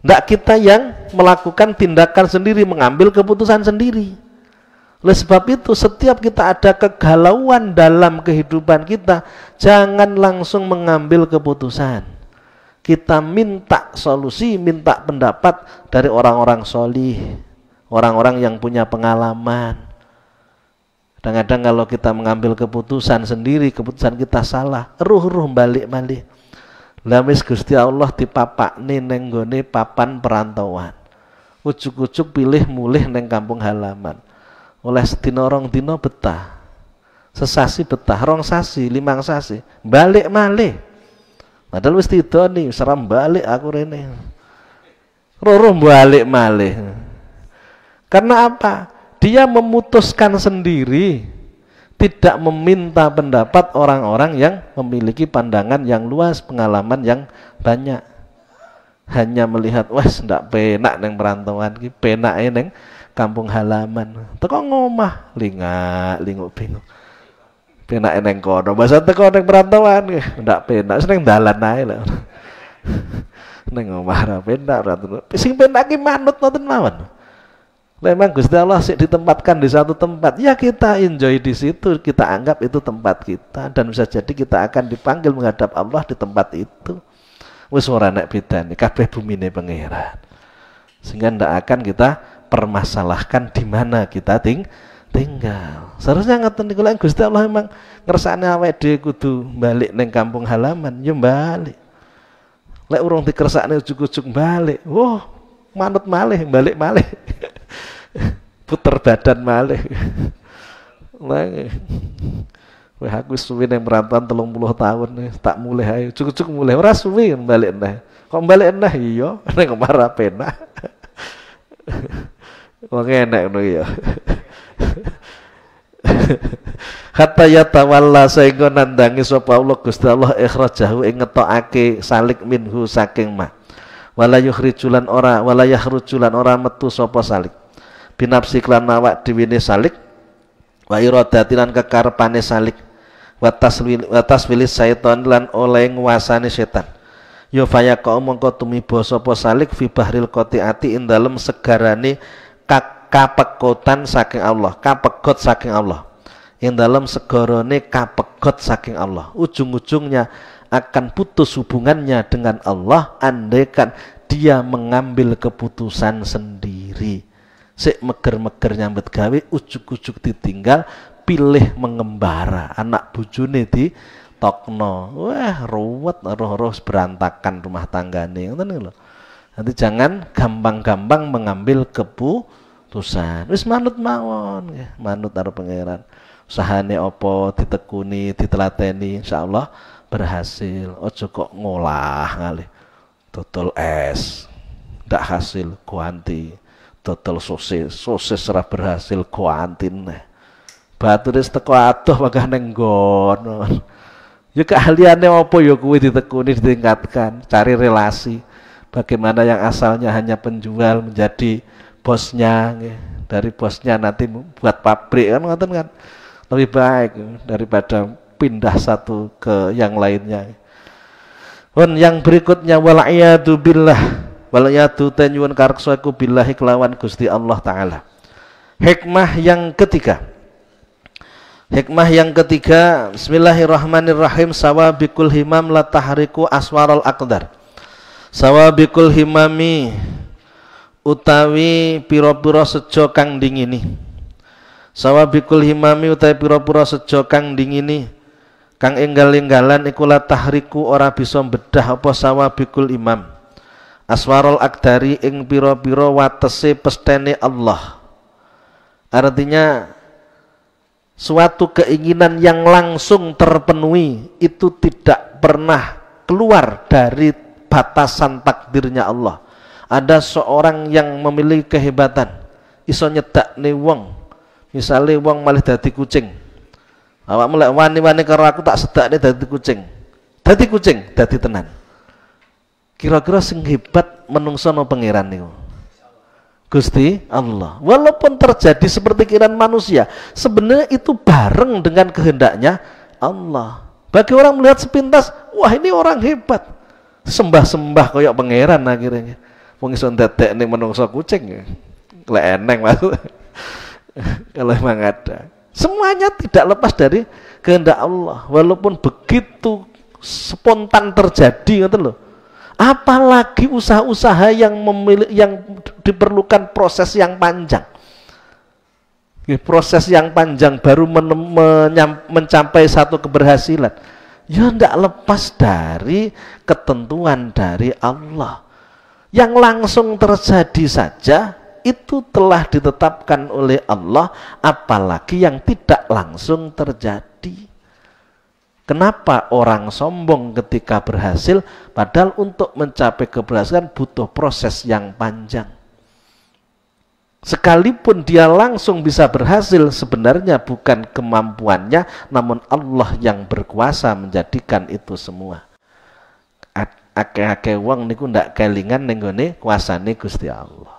Ndak kita yang melakukan tindakan sendiri, mengambil keputusan sendiri. Oleh sebab itu setiap kita ada kegalauan dalam kehidupan kita, jangan langsung mengambil keputusan. Kita minta solusi, minta pendapat dari orang-orang solih, orang-orang yang punya pengalaman. Kadang-kadang kalau kita mengambil keputusan sendiri, keputusan kita salah, ruh balik-balik. Lamis Gusti Allah dipapakne neng gone papan perantauan. Ujuk-ujuk pilih mulih neng kampung halaman. Oleh sedina rong dina betah, sesasi betah, rong sasi, limang sasi, balik malih. Padahal wis didoni, seram balik aku rene. Roro balik malih. Karena apa? Dia memutuskan sendiri, tidak meminta pendapat orang-orang yang memiliki pandangan yang luas, pengalaman yang banyak. Hanya melihat, wah ndak penak neng perantauan ki, penak neng kampung halaman. Teko ngomah, linguk bingung. Penak neng kono, bahasa teko neng perantauan ki, ndak penak, seneng dalan ae lho. Neng omah ra penak, sing penak ki manut ngoten mawon. Memang Gusti Allah sih ditempatkan di satu tempat, ya kita enjoy di situ, kita anggap itu tempat kita, dan bisa jadi kita akan dipanggil menghadap Allah di tempat itu. Wis ora nek bedane, kabeh bumine pangeran. Sehingga ndak akan kita permasalahkan di mana kita tinggal. Seharusnya ngoten niku lek Gusti Allah memang ngersakne awake dhewe kudu balik ning kampung halaman, ya balik. Lek urung dikersakne ujug-ujug balik, wah manut malih, balik malih. Puter badan malih. Wah aku suwi ning perantauan 30 tahun tak mulih ae. Cucuk mulih ora suwi balik neh. Kok balik neh iya ning omah ra penak. Wong enek ngono ya. Hatta yatawalla sehingga nandangi sapa Allah Gusti Allah ikhrajahu ing ngetokake salik minhu saking ma. Wala yukhrijulan ora wala yakhrujulan ora metu sapa salik. Binafsi klan awak dhewe salik wa iradatilan kekarepane salik wa taswilis syaitan lan oleh nguasani setan ya fayaqau mongko tumiba sapa salik fi bahril qati'ati ing dalem segarane kapegotan saking Allah, kapegot saking Allah, ing dalem segarane kapegot saking Allah, ujung-ujungnya akan putus hubungannya dengan Allah andaikan dia mengambil keputusan sendiri. Sik meger-meger nyambet gawe, ujuk-ujuk ditinggal, pilih mengembara, anak bojone ditokno. Wah, ruwet roh-roh berantakan rumah tanggane. Ngoten lho. Nanti jangan gampang-gampang mengambil keputusan. Wis manut mawon, manut karo pangeran. Usahane apa ditekuni, ditelateni, insyaallah berhasil. Ojo kok ngolah ngalih. Dodol es. Ndak hasil ganti. Total sosis ora berhasil kuantin neh. Batu wis teko adoh magah ning nggon. Ya keahliane apa ya kuwi ditekuni ditingkatkan, cari relasi. Bagaimana yang asalnya hanya penjual menjadi bosnya, dari bosnya nanti buat pabrik kan ngoten kan. Lebih baik daripada pindah satu ke yang lainnya. Dan yang berikutnya wal'iyadu billah. Walayatu tenyuan kareksaku billahi kelawan Gusti Allah Ta'ala. Hikmah yang ketiga, Bismillahirrahmanirrahim. Sawabikul himam la tahriku aswarul aqdar. Sawabikul himami utawi pira-pira sejo kang dingini. Sawabikul himami utawi pira-pira sejo kang dingini, kang enggal-enggalan iku la tahriku ora bisa bedah apa sawabikul imam. Aswarul akdari ing pira-pira watese pestene Allah. Artinya suatu keinginan yang langsung terpenuhi itu tidak pernah keluar dari batasan takdirnya Allah. Ada seorang yang memiliki kehebatan, iso nyedakne wong. Misale wong malih dadi kucing. Awakmu lek wani-wani karo aku tak sedakne dadi kucing. Dadi kucing, dadi tenan. Kira-kira sing hebat menungso no pangeran niku Gusti Allah. Walaupun terjadi seperti keinginan manusia, sebenarnya itu bareng dengan kehendaknya Allah. Bagi orang melihat sepintas, wah ini orang hebat, sembah-sembah koyok pangeran akhirnya. Wong iso ndadekne menungso kucing, lek eneng maksud. Kalau memang ada, semuanya tidak lepas dari kehendak Allah. Walaupun begitu spontan terjadi, ngoten lho. Apalagi usaha-usaha yang diperlukan proses yang panjang. Proses yang panjang baru mencapai satu keberhasilan. Ya tidak lepas dari ketentuan dari Allah. Yang langsung terjadi saja itu telah ditetapkan oleh Allah, apalagi yang tidak langsung terjadi. Kenapa orang sombong ketika berhasil, padahal untuk mencapai keberhasilan butuh proses yang panjang. Sekalipun dia langsung bisa berhasil, sebenarnya bukan kemampuannya, namun Allah yang berkuasa menjadikan itu semua. Akeh-akeh wong niku ndak kelingan ning gone kuasane Gusti Allah.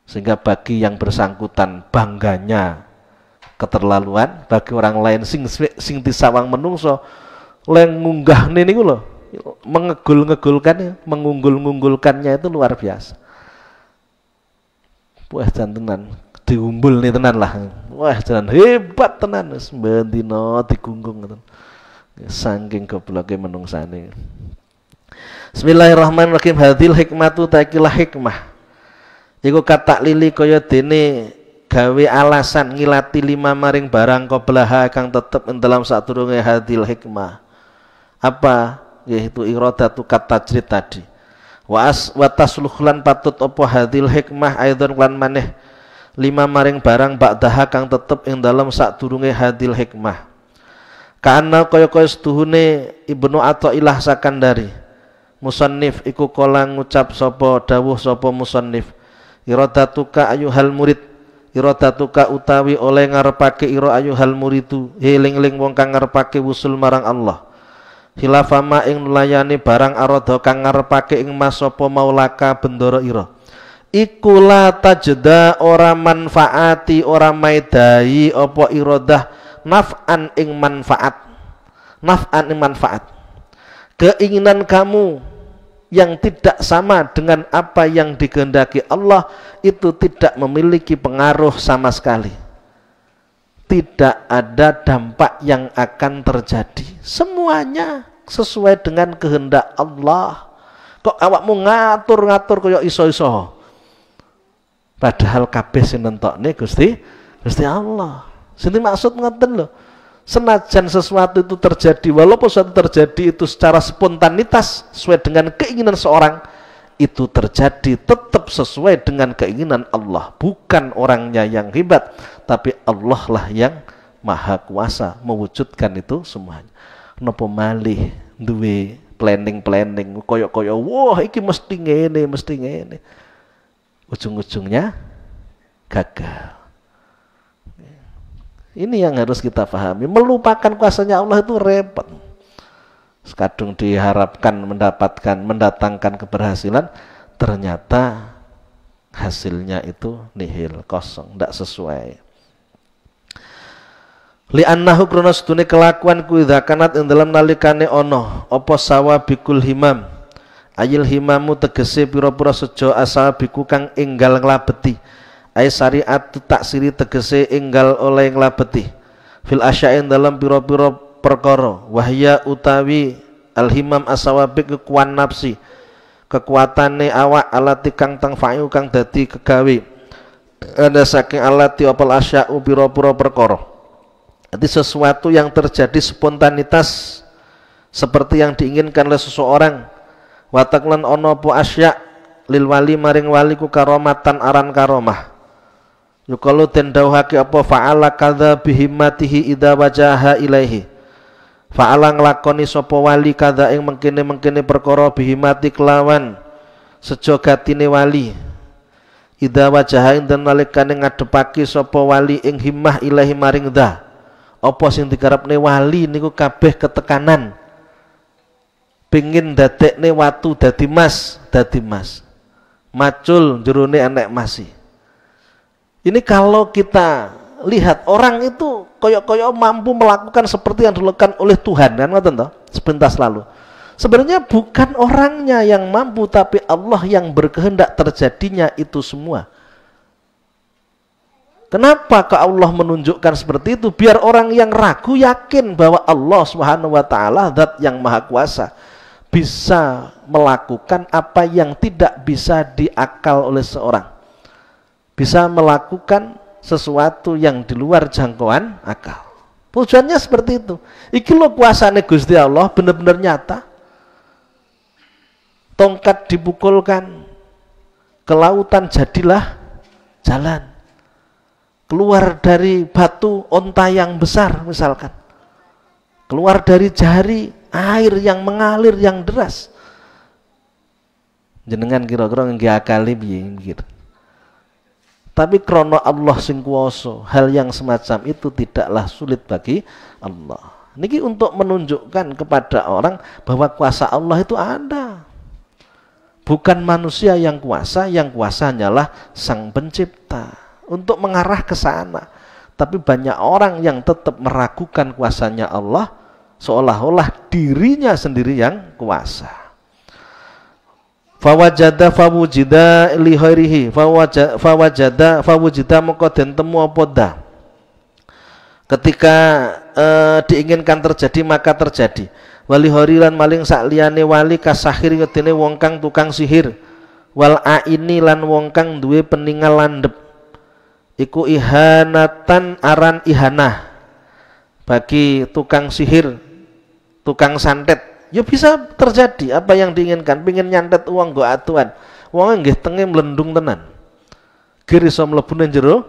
Sehingga bagi yang bersangkutan bangganya keterlaluan, bagi orang lain sing disawang menungso leng ngunggahne niku lho, mengegul-ngegulkan, mengunggul-ngunggulkannya itu luar biasa. Wah tenan, diumbul nih tenan lah. Wah tenan hebat tenan, wis bendina digunggung tenan. Saking gobloke menungsane. Bismillahirrahmanirrahim. Hadil hikmatu takilah hikmah. Iku kata lili kaya dene gawe alasan ngilati lima maring barang qablaha kang tetep ing dalam sadurunge hadil hikmah. Apa? Yaitu iradatu katajrid tadi. Wa tasluhlan patut apa hadil hikmah aidon lan maneh lima maring barang ba'daha kang tetep ing dalam sadurunge hadil hikmah. Kana kaya-kaya seduhune Ibnu Athaillah Sakandari. Musannif iku kala ngucap sapa dawuh sapa musannif. Iradatuka ayuhal murid, iradatuka utawi oleh ngarepake ira ayuhal muridu, eling-eling wong kang ngarepake wusul marang Allah. Khilafama ing nulayani barang arada kang ngarepake ing mas sapa maulaka bendoro ira. Iku la tajda ora manfaati ora maidai apa iradah naf'an ing manfaat. Naf'an ing manfaat. Keinginan kamu yang tidak sama dengan apa yang dikehendaki Allah itu tidak memiliki pengaruh sama sekali. Tidak ada dampak yang akan terjadi. Semuanya sesuai dengan kehendak Allah. Kok awakmu ngatur-ngatur kaya iso-iso? Padahal kabeh sing nentokne Gusti Allah. Sini maksud ngoten lho. Senajan sesuatu itu terjadi, walaupun sesuatu terjadi itu secara spontanitas sesuai dengan keinginan seorang, itu terjadi tetap sesuai dengan keinginan Allah. Bukan orangnya yang hebat, tapi Allah lah yang maha kuasa mewujudkan itu semuanya. Napa malih duwe planning koyo-koyo wah iki mesti ngene. Ujung-ujungnya gagal. Ini yang harus kita pahami. Melupakan kuasanya Allah itu repot. Sekadung diharapkan mendatangkan keberhasilan, ternyata hasilnya itu nihil, kosong, tidak sesuai. Li'annahu krana sedune kelakuan ku idza kanat ing dalam nalikane ana apa sawabikul himam. Ayil himamu tegese pira-pira sejo asabiku kang enggal nglabeti. Ai syariat taksiri tegese enggal oleh nglabeti fil asya'in dalam pira-pira perkara wahya utawi alhimam asawabik kekuatan nafsi kekuatane awak alati kang tangfa'u kang dadi kegawe ada saking alati opal asya'u pira-pira perkara. Jadi sesuatu yang terjadi spontanitas seperti yang diinginkan oleh seseorang. Wataklan ono po asya lil wali maring wali ku karomatan aran karomah. Yukalu den dawuhake apa fa'ala kadza bihimmatihi idza wajaha ilaihi. Fa'ala nglakoni sapa wali kadza ing mengkene-mengkene perkara bihimati kelawan sejogatine wali. Idza wajaha ing nalikane ngadepake sapa wali ing himmah ilahi maring dza. Apa sing dikarepne wali niku kabeh ketekanan. Pengin dadekne watu dadi mas. Macul jerone enek masi. Ini kalau kita lihat orang itu koyok-koyok mampu melakukan seperti yang dilakukan oleh Tuhan, kan ngoten toh? Sepintas lalu. Sebenarnya bukan orangnya yang mampu, tapi Allah yang berkehendak terjadinya itu semua. Kenapa ke Allah menunjukkan seperti itu? Biar orang yang ragu yakin bahwa Allah Subhanahu wa taala zat yang maha kuasa, bisa melakukan apa yang tidak bisa diakal oleh seorang. Bisa melakukan sesuatu yang di luar jangkauan akal. Tujuannya seperti itu. Iki lo kuasane Gusti Allah benar-benar nyata. Tongkat dipukulkan ke lautan jadilah jalan. Keluar dari batu onta yang besar misalkan. keluar dari jari, air yang mengalir yang deras. Jenengan kira-kira nggih akali piye mikir. Tapi krono Allah sing kuwasa, hal yang semacam itu tidaklah sulit bagi Allah. Niki untuk menunjukkan kepada orang bahwa kuasa Allah itu ada. Bukan manusia yang kuasa hanyalah Sang Pencipta. Untuk mengarah ke sana. Tapi banyak orang yang tetap meragukan kuasanya Allah, seolah-olah dirinya sendiri yang kuasa. Fawajada fawujida li khairihi fawajada fawujida moko den temu apa dah. Ketika diinginkan terjadi maka terjadi. Wali horilan maling sak liyane wali kasahir kedene wong kang tukang sihir. Wal aini lan wong kang duwe peningal landhep. Iku ihanatan aran ihanah bagi tukang sihir, tukang santet. Ya bisa terjadi apa yang diinginkan, pengin nyantet uang nggo atuan. Wong nggih tenge mlendung tenan. Gir iso mlebu nang jero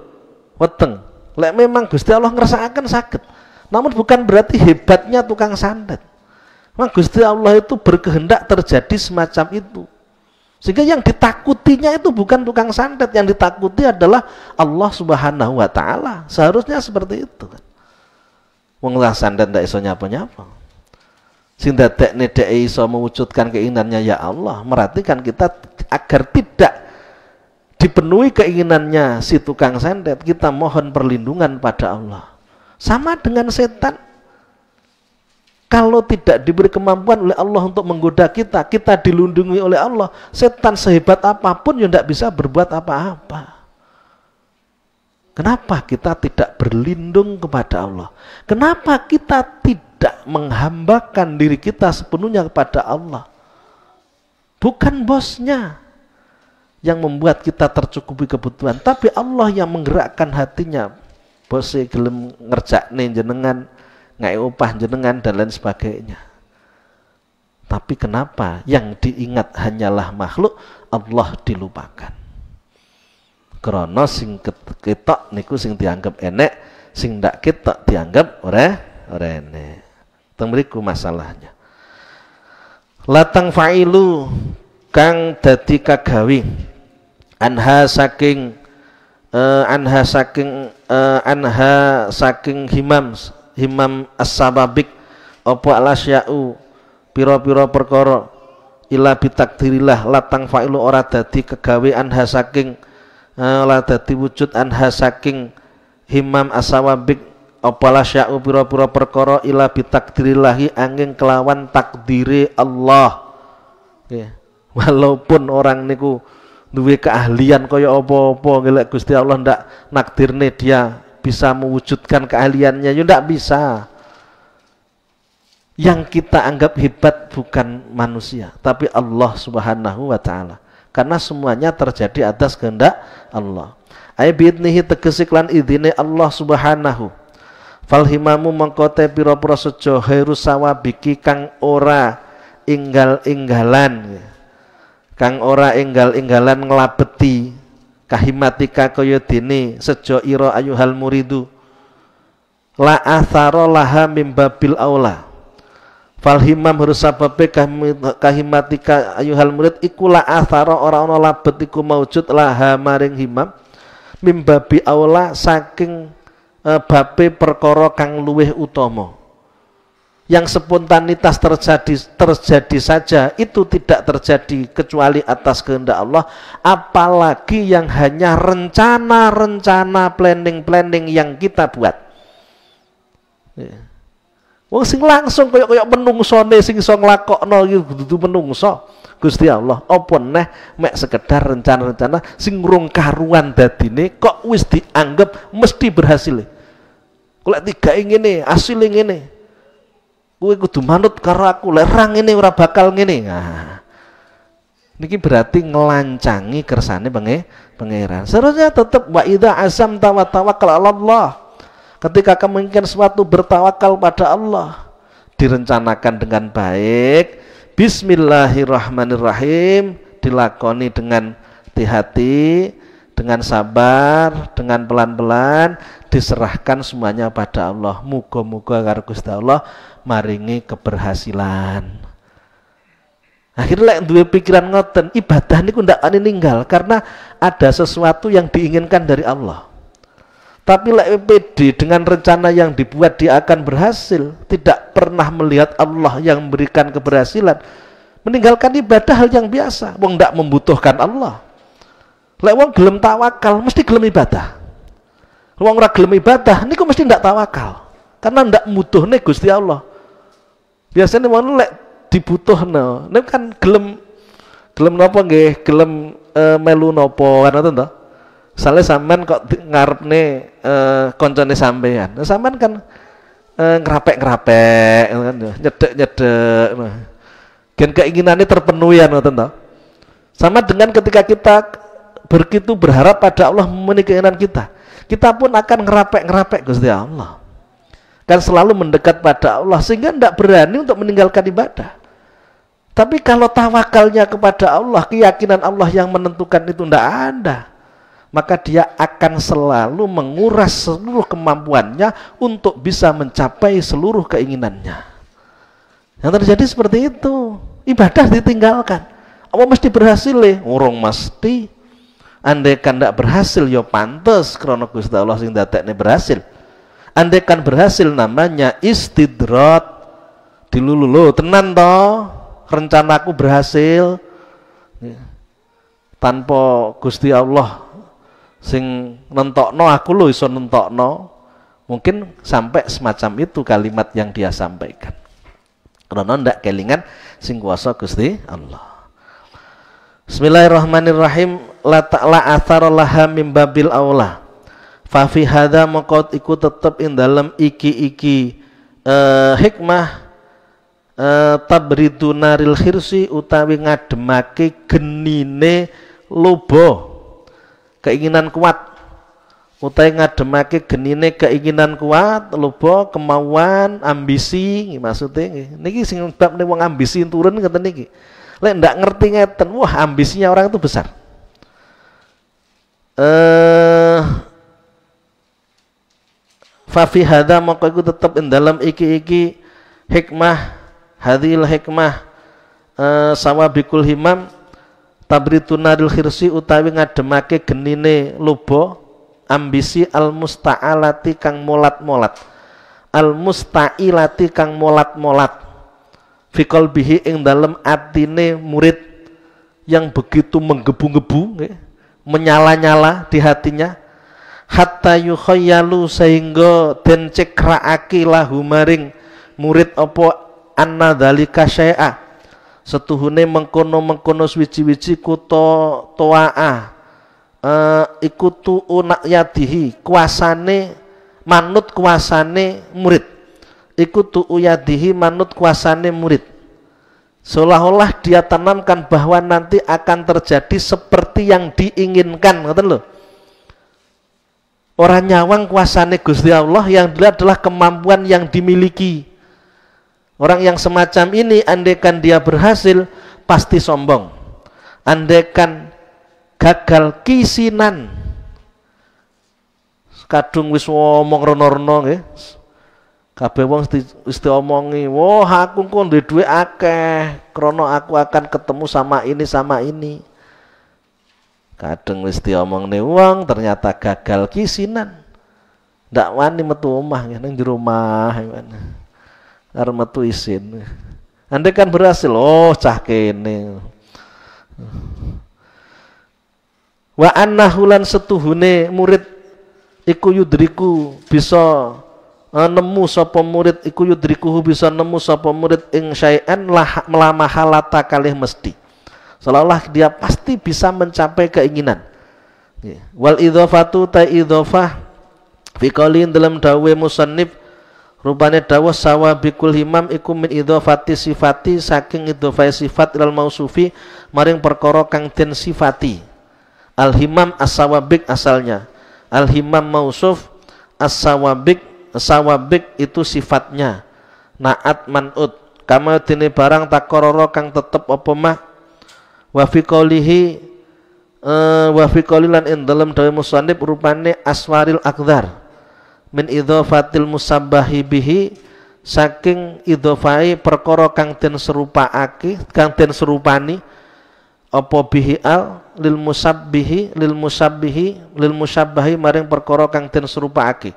weteng. Lek memang Gusti Allah ngersakaken saged. Namun bukan berarti hebatnya tukang santet. Memang Gusti Allah itu berkehendak terjadi semacam itu. Sehingga yang ditakutinya itu bukan tukang santet, yang ditakuti adalah Allah Subhanahu wa taala. Seharusnya seperti itu kan. Wong tukang santet ndak iso nyapa-nyapa. Sing dadekne dhek iso mewujudkan keinginannya ya Allah, merhatikan kita agar tidak dipenuhi keinginannya si tukang santet, kita mohon perlindungan pada Allah. Sama dengan setan. Kalau tidak diberi kemampuan oleh Allah untuk menggoda kita, kita dilindungi oleh Allah, setan sehebat apapun ya tidak bisa berbuat apa-apa. Kenapa kita tidak berlindung kepada Allah? Kenapa kita tidak menghambakan diri kita sepenuhnya kepada Allah? Bukan bosnya yang membuat kita tercukupi kebutuhan, tapi Allah yang menggerakkan hatinya. Bosnya gelem ngerjakne jenengan, ngai upah jenengan dan lain sebagainya. Tapi kenapa yang diingat hanyalah makhluk, Allah dilupakan? Krana sing ketok niku sing dianggap enek, sing ndak ketok dianggap ora enek. Teng mriku masalahnya. Latang fa'ilu kang dadi kagawi anha saking himam as-sababik apa alasya'u pira-pira perkara ila bitakdirillah latang fa'ilu ora dadi kegawe anha saking la dadi wujud anha saking himam as-sababik apa alasya'u pira-pira perkara ila bitakdirillahi angin kelawan takdiri Allah. Okay. Walaupun orang niku duwe keahlian kaya apa-apa ngelek Gusti Allah ndak nakdirne dia bisa mewujudkan keahliannya, ya ndak bisa. Yang kita anggap hebat bukan manusia, tapi Allah Subhanahu wa taala. Karena semuanya terjadi atas kehendak Allah. Ay biidnihi tegese lan idine Allah Subhanahu. Fal himamu mangkote pira-pira sejo khairu sawabiki kang ora inggal-inggalan. Kang ora inggal-inggalan nglabeti kahimatika kaya dene sejo ira ayuhal muridu. La athara laha mimbabil aula. Fal himam harus sababe kahimatika ayuhal murid iku la athara ora ana labet iku maujud laha maring himam mimbabi aula saking babe perkara kang luweh utama. Yang spontanitas terjadi saja itu tidak terjadi kecuali atas kehendak Allah, apalagi yang hanya rencana-rencana planning yang kita buat. Wong sing langsung koyok menungsone sing iso nglakokno iki dudu menungso. Gusti Allah apa neh mek sekedar rencana-rencana sing urung karuan dadine kok wis dianggap mesti berhasil. Kok tiga ngene, asile ngene. Kowe kudu manut karo aku, lek ra ngene ora bakal ngene. Nah. Niki berarti ngelancangi kersane pangeran. Seharusnya tetap wa idza azam tawakkal 'ala Allah. Ketika kamu ingin sesuatu bertawakal pada Allah, direncanakan dengan baik, bismillahirrahmanirrahim, dilakoni dengan hati-hati, dengan sabar, dengan pelan-pelan, diserahkan semuanya pada Allah. Muga-muga karo Gusti Allah maringi keberhasilan. Akhirnya duwe pikiran ngoten, ibadah niku ndak ani ninggal karena ada sesuatu yang diinginkan dari Allah. Tapi lek pede dengan rencana yang dibuat dia akan berhasil, tidak pernah melihat Allah yang memberikan keberhasilan, meninggalkan ibadah hal yang biasa. Wong ndak membutuhkan Allah. Lek wong gelem tawakal mesti gelem ibadah. Wong ora gelem ibadah niku mesti ndak tawakal. Karena ndak mbutuhne Gusti Allah. Biasanya wong lek dibutuhno, niku kan gelem napa nggih, gelem melu napa ngoten to. Misale sampean kok ngarepne koncone sampean. Nah, sampean kan ngerapek-ngerapek kan, nyedek-nyedek. Gen keinginannya terpenuhi ngoten to. Sama dengan ketika kita begitu berharap pada Allah memenuhi keinginan kita. Kita pun akan ngerapek-ngerapek Gusti Allah. Kan selalu mendekat pada Allah sehingga tidak berani untuk meninggalkan ibadah. Tapi kalau tawakalnya kepada Allah, keyakinan Allah yang menentukan itu tidak ada, maka dia akan selalu menguras seluruh kemampuannya untuk bisa mencapai seluruh keinginannya. Yang terjadi seperti itu, ibadah ditinggalkan. Apa mesti berhasil? Urung mesti. Andai kan tidak berhasil, ya pantes krana Gusti Allah sing dadekne berhasil. Andai kan berhasil namanya istidrat. Dilulu tenan toh, rencanaku berhasil. Tanpa Gusti Allah sing nentokno, aku lo iso nentokno. Mungkin sampai semacam itu kalimat yang dia sampaikan. Karena ndak kelingan sing kuasa Gusti Allah. Bismillahirrahmanirrahim. La ta'la athara laha mim babil aula. Fa fi hadza maqad iku tetep ing dalem iki hikmah tabridu naril khirsi utawi ngademake genine loba. Keinginan kuat utawi ngademake genine keinginan kuat, loba, kemauan, ambisi maksudnya niki sing bab wong ambisi turun ngeten niki. Lek ndak ngerti ngeten, wah ambisinya orang itu besar. Fa fi hadza maka iku tetep ing dalam iki hikmah, hadhil hikmah sawabikul himam tabrituna lil khirsi utawi ngademake genine loba ambisi al musta'alati kang molat-molat, al musta'ilati kang molat-molat fi qalbihi ing dalem atine murid yang begitu menggebu-gebu, menyala-nyala di hatinya, hatta yukhayyalu sehingga den cekraake lahu maring murid apa anna dzalika syai'a setuhune mengkono-mengkono suwi-wiji kuto toaa iku tu'una yadihi kuasane manut kuasane murid, iku tu'u yadihi manut kuasane murid, seolah-olah dia tanamkan bahwa nanti akan terjadi seperti yang diinginkan, ngoten lho. Orang nyawang kuasane Gusti Allah yang dilihat adalah kemampuan yang dimiliki. Orang yang semacam ini andaikan dia berhasil pasti sombong. Andaikan gagal kisinan. Kadung wis ngomong rono-rono nggih. Kabeh wong wis diomongi, "Wah, aku kok duwe dhuwit akeh, krana aku akan ketemu sama ini." Kadang wis diomongne wong ternyata gagal kisinan. Ndak wani metu omah nang jero omah ngene. Arep metu isin. Andai kan berhasil, oh cah kene. Wa annahu lan setuhune murid iku yudriku bisa nemu sapa murid iku yudrikuhu bisa nemu sapa murid ing syai'an la mahalata kalih mesti. Seolah-olah dia pasti bisa mencapai keinginan. Wal idhofatu ta idhofah fi qaulin dalam dawe musannif rupane dawuh sawabikul himam iku min idhofati sifati saking idhofai sifat ilal mausufi maring perkara kang den sifati. Al himam as-sawabik asalnya. Al himam mausuf as-sawabik sawabik itu sifatnya. Naat man'ud kama dene barang takororo kang tetep apa mah. Wa fi qoulihi wa fi qoulilan in dalam dawe musannif rupane aswaril akdar min idhofatil musabbahi bihi saking idhofai perkara kang den serupaake, kang den serupani apa bihi al lil musabbahi maring perkara kang den serupaake.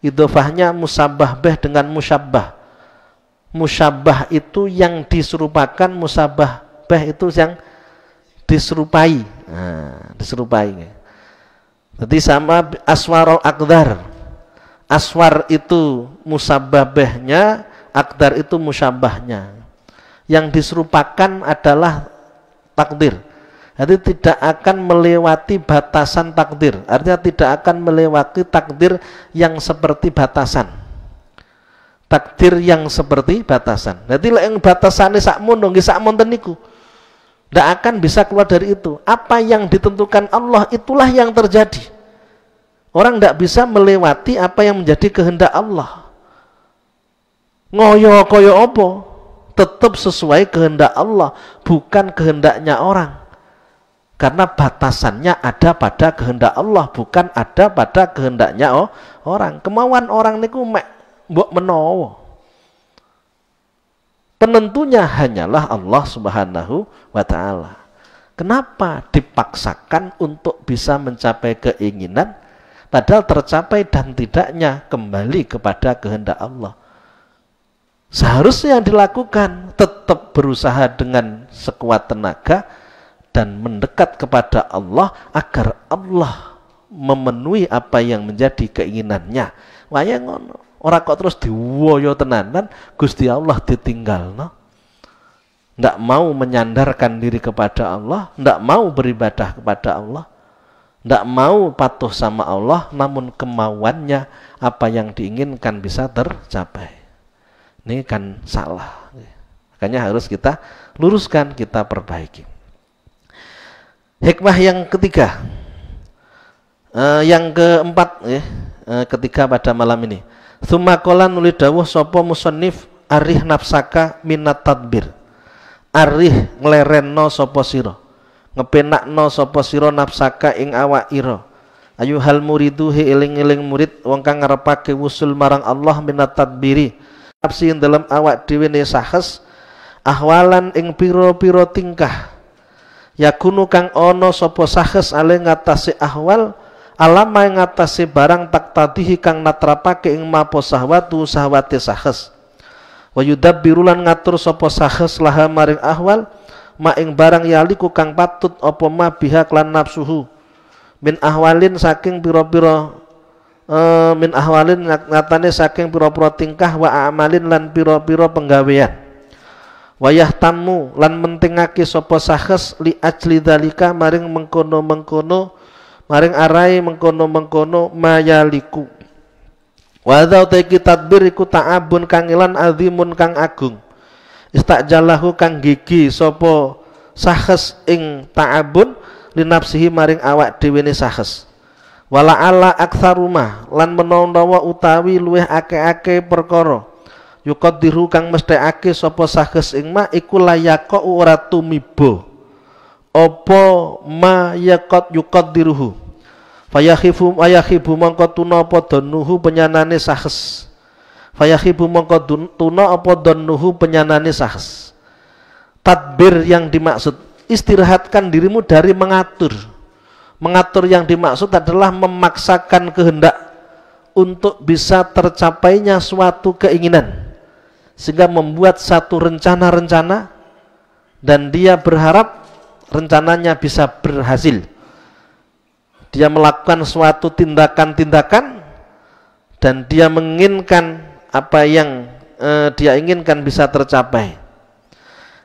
Idhofahnya musabbah bih dengan musyabbah. Musyabbah itu yang diserupakan, musabbah bih itu yang diserupai. Nah, diserupai. Jadi sama aswarul aqdar. Aswar itu musabbabahnya, akdar itu musabbahnya. Yang diserupakan adalah takdir. Jadi tidak akan melewati batasan takdir. Artinya tidak akan melewati takdir yang seperti batasan. Takdir yang seperti batasan. Jadi yang batasannya sakmono nggih sakmonten niku. Tidak akan bisa keluar dari itu. Apa yang ditentukan Allah itulah yang terjadi. Orang tidak bisa melewati apa yang menjadi kehendak Allah. Ngoyo koyo opo, tetap sesuai kehendak Allah, bukan kehendaknya orang. Karena batasannya ada pada kehendak Allah, bukan ada pada kehendaknya orang. Kemauan orang niku mek mbok menawa. Penentunya hanyalah Allah Subhanahu wa taala. Kenapa dipaksakan untuk bisa mencapai keinginan? Padahal tercapai dan tidaknya kembali kepada kehendak Allah. Seharusnya yang dilakukan tetap berusaha dengan sekuat tenaga dan mendekat kepada Allah agar Allah memenuhi apa yang menjadi keinginannya. Waya ngono. Ora kok terus diwoyo tenanan Gusti Allah ditinggalno. Ndak mau menyandarkan diri kepada Allah, ndak mau beribadah kepada Allah. Tidak mau patuh sama Allah, namun kemauannya apa yang diinginkan bisa tercapai. Ini kan salah. Makanya harus kita luruskan, kita perbaiki. Hikmah yang ketiga, yang keempat, ketiga pada malam ini. Tsumma qala nuli dawuh sapa musannif arih nafsaka minat tadbir. Arih nglerenno sapa sira. Ngepenakno sapa sira nafsaka ing awak ira. Ayuhal muridu he eling-eling murid wong kang ngarepake wusul marang Allah minat tadbiri. Nafsi ing dalam awak dhewe ne sahes ahwalan ing pira-pira tingkah. Yakunu kang ana sapa sahes ale ngatasi ahwal alama ing ngatasi barang tak tadihi kang natrapake ing mapo sahwatu sahwate sahes. Wa yudabbiru lan ngatur sapa sahes laha maring ahwal ma ing barang yaliku kang patut apa ma biha klan nafsuhu min ahwalin saking pira-pira min ahwalin ngatane saking pira-pira tingkah wa amalin lan pira-pira penggawean wayah tamu lan mentingake sapa sahes li ajli dalika maring mengkono-mengkono maring arai mengkono-mengkono mayaliku wa dzauti tadbir iku ta'abun kang ilan azimun kang agung. Istajalahu kang gigi sapa sahes ing ta'abun linafsihi maring awak dhewe ne sahes. Wala ala aktsarumah lan menawa utawi luweh akeh-akeh perkara. Yuqaddiru kang mesthekake sapa sahes ing ma iku layaqo ora tumiba. Apa ma yaqad yuqaddiruhu. Fayahibu mangko tuna apa donuhu penyanane sahes. Fayahibu mongko tuna apa donnuhu penyanane sahes. Tadbir yang dimaksud istirahatkan dirimu dari mengatur. Mengatur yang dimaksud adalah memaksakan kehendak untuk bisa tercapainya suatu keinginan sehingga membuat satu rencana-rencana dan dia berharap rencananya bisa berhasil. Dia melakukan suatu tindakan-tindakan dan dia menginginkan apa yang dia inginkan bisa tercapai.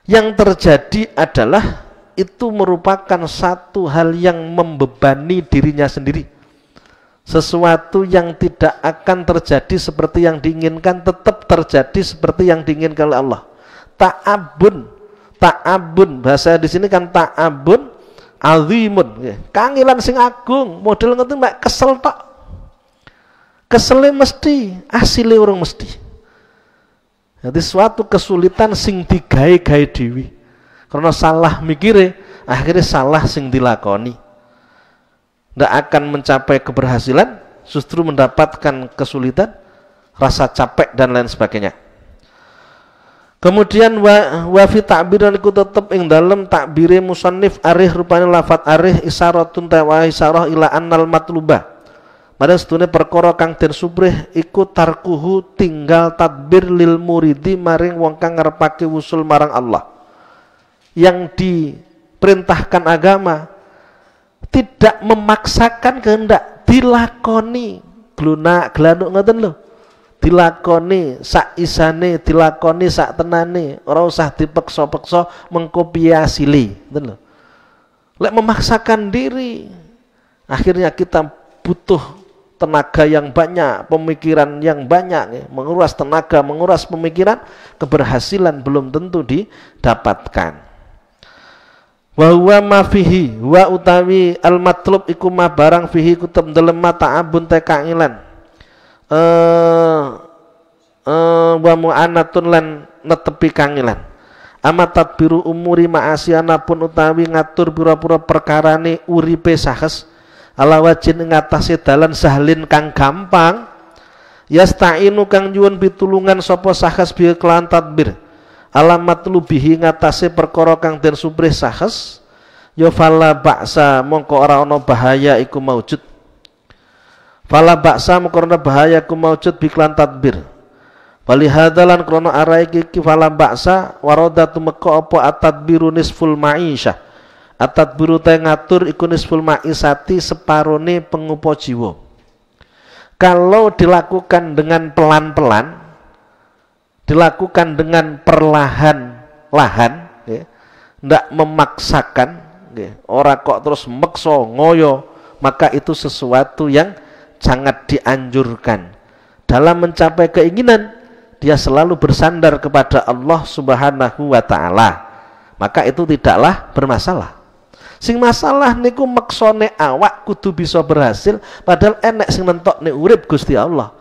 Yang terjadi adalah itu merupakan satu hal yang membebani dirinya sendiri. Sesuatu yang tidak akan terjadi seperti yang diinginkan tetap terjadi seperti yang diinginkan oleh Allah. Ta'abun bahasa di sini kan ta'abun azimun, kangilan sing agung, model ngoten mek kesel tok. Kesele mesti, asile urung mesti. Jadi suatu kesulitan sing digawe-gawe dhewe. Karena salah mikire, akhirnya salah sing dilakoni. Ndak akan mencapai keberhasilan justru mendapatkan kesulitan, rasa capek dan lain sebagainya. Kemudian wa fi ta'biran iku tetep ing dalem takbire musannif arih rupane lafat arih isyaratun tawa isyarah ila annal matluba. Pada setune perkara kang den subrih iku tarkuhu tinggal tadbir lil muridi maring wong kang ngarepake wusul marang Allah. Yang diperintahkan agama tidak memaksakan kehendak, dilakoni glunak glanuk ngoten lho. Dilakoni sak isane, dilakoni sak tenane, ora usah dipeksa-peksa mengkopiasili, ngoten lho. Lek memaksakan diri, akhirnya kita butuh tenaga yang banyak, pemikiran yang banyak, menguras tenaga, menguras pemikiran, keberhasilan belum tentu didapatkan. Wa huwa ma fihi wa utawi al matlub iku ma barang fihi kutem dalem ta'abun te kangilan wa mu'anatun lan netepi kangilan amat tadbiru umuri ma'asyana pun utawi ngatur pira-pira perkarane uripe sahes ala wajin ing atase dalan sahlin kang gampang yasta'inu kang nyuwun pitulungan sapa sahes bi kelan tadbir alamat lubihi ngatasi perkara kang den subrih sahes ya fala ba'sa mongko ora ana bahaya iku maujud fala ba'sa mongko ora bahaya iku maujud biklan tadbir wali hadalan krana arai iki fala ba'sa waradatu meko apa atadbiru nisful ma'isyah atadbiru te ngatur iku nisful ma'isati separone pengupo jiwa. Kalau dilakukan dengan pelan-pelan, dilakukan dengan perlahan-lahan, ya, ndak memaksakan, ya, ora kok terus mekso ngoyo, maka itu sesuatu yang sangat dianjurkan. Dalam mencapai keinginan, dia selalu bersandar kepada Allah Subhanahu wa Ta'ala, maka itu tidaklah bermasalah. Sing masalah niku meksone awak kudu bisa berhasil, padahal enek sing nentokne urip Gusti Allah.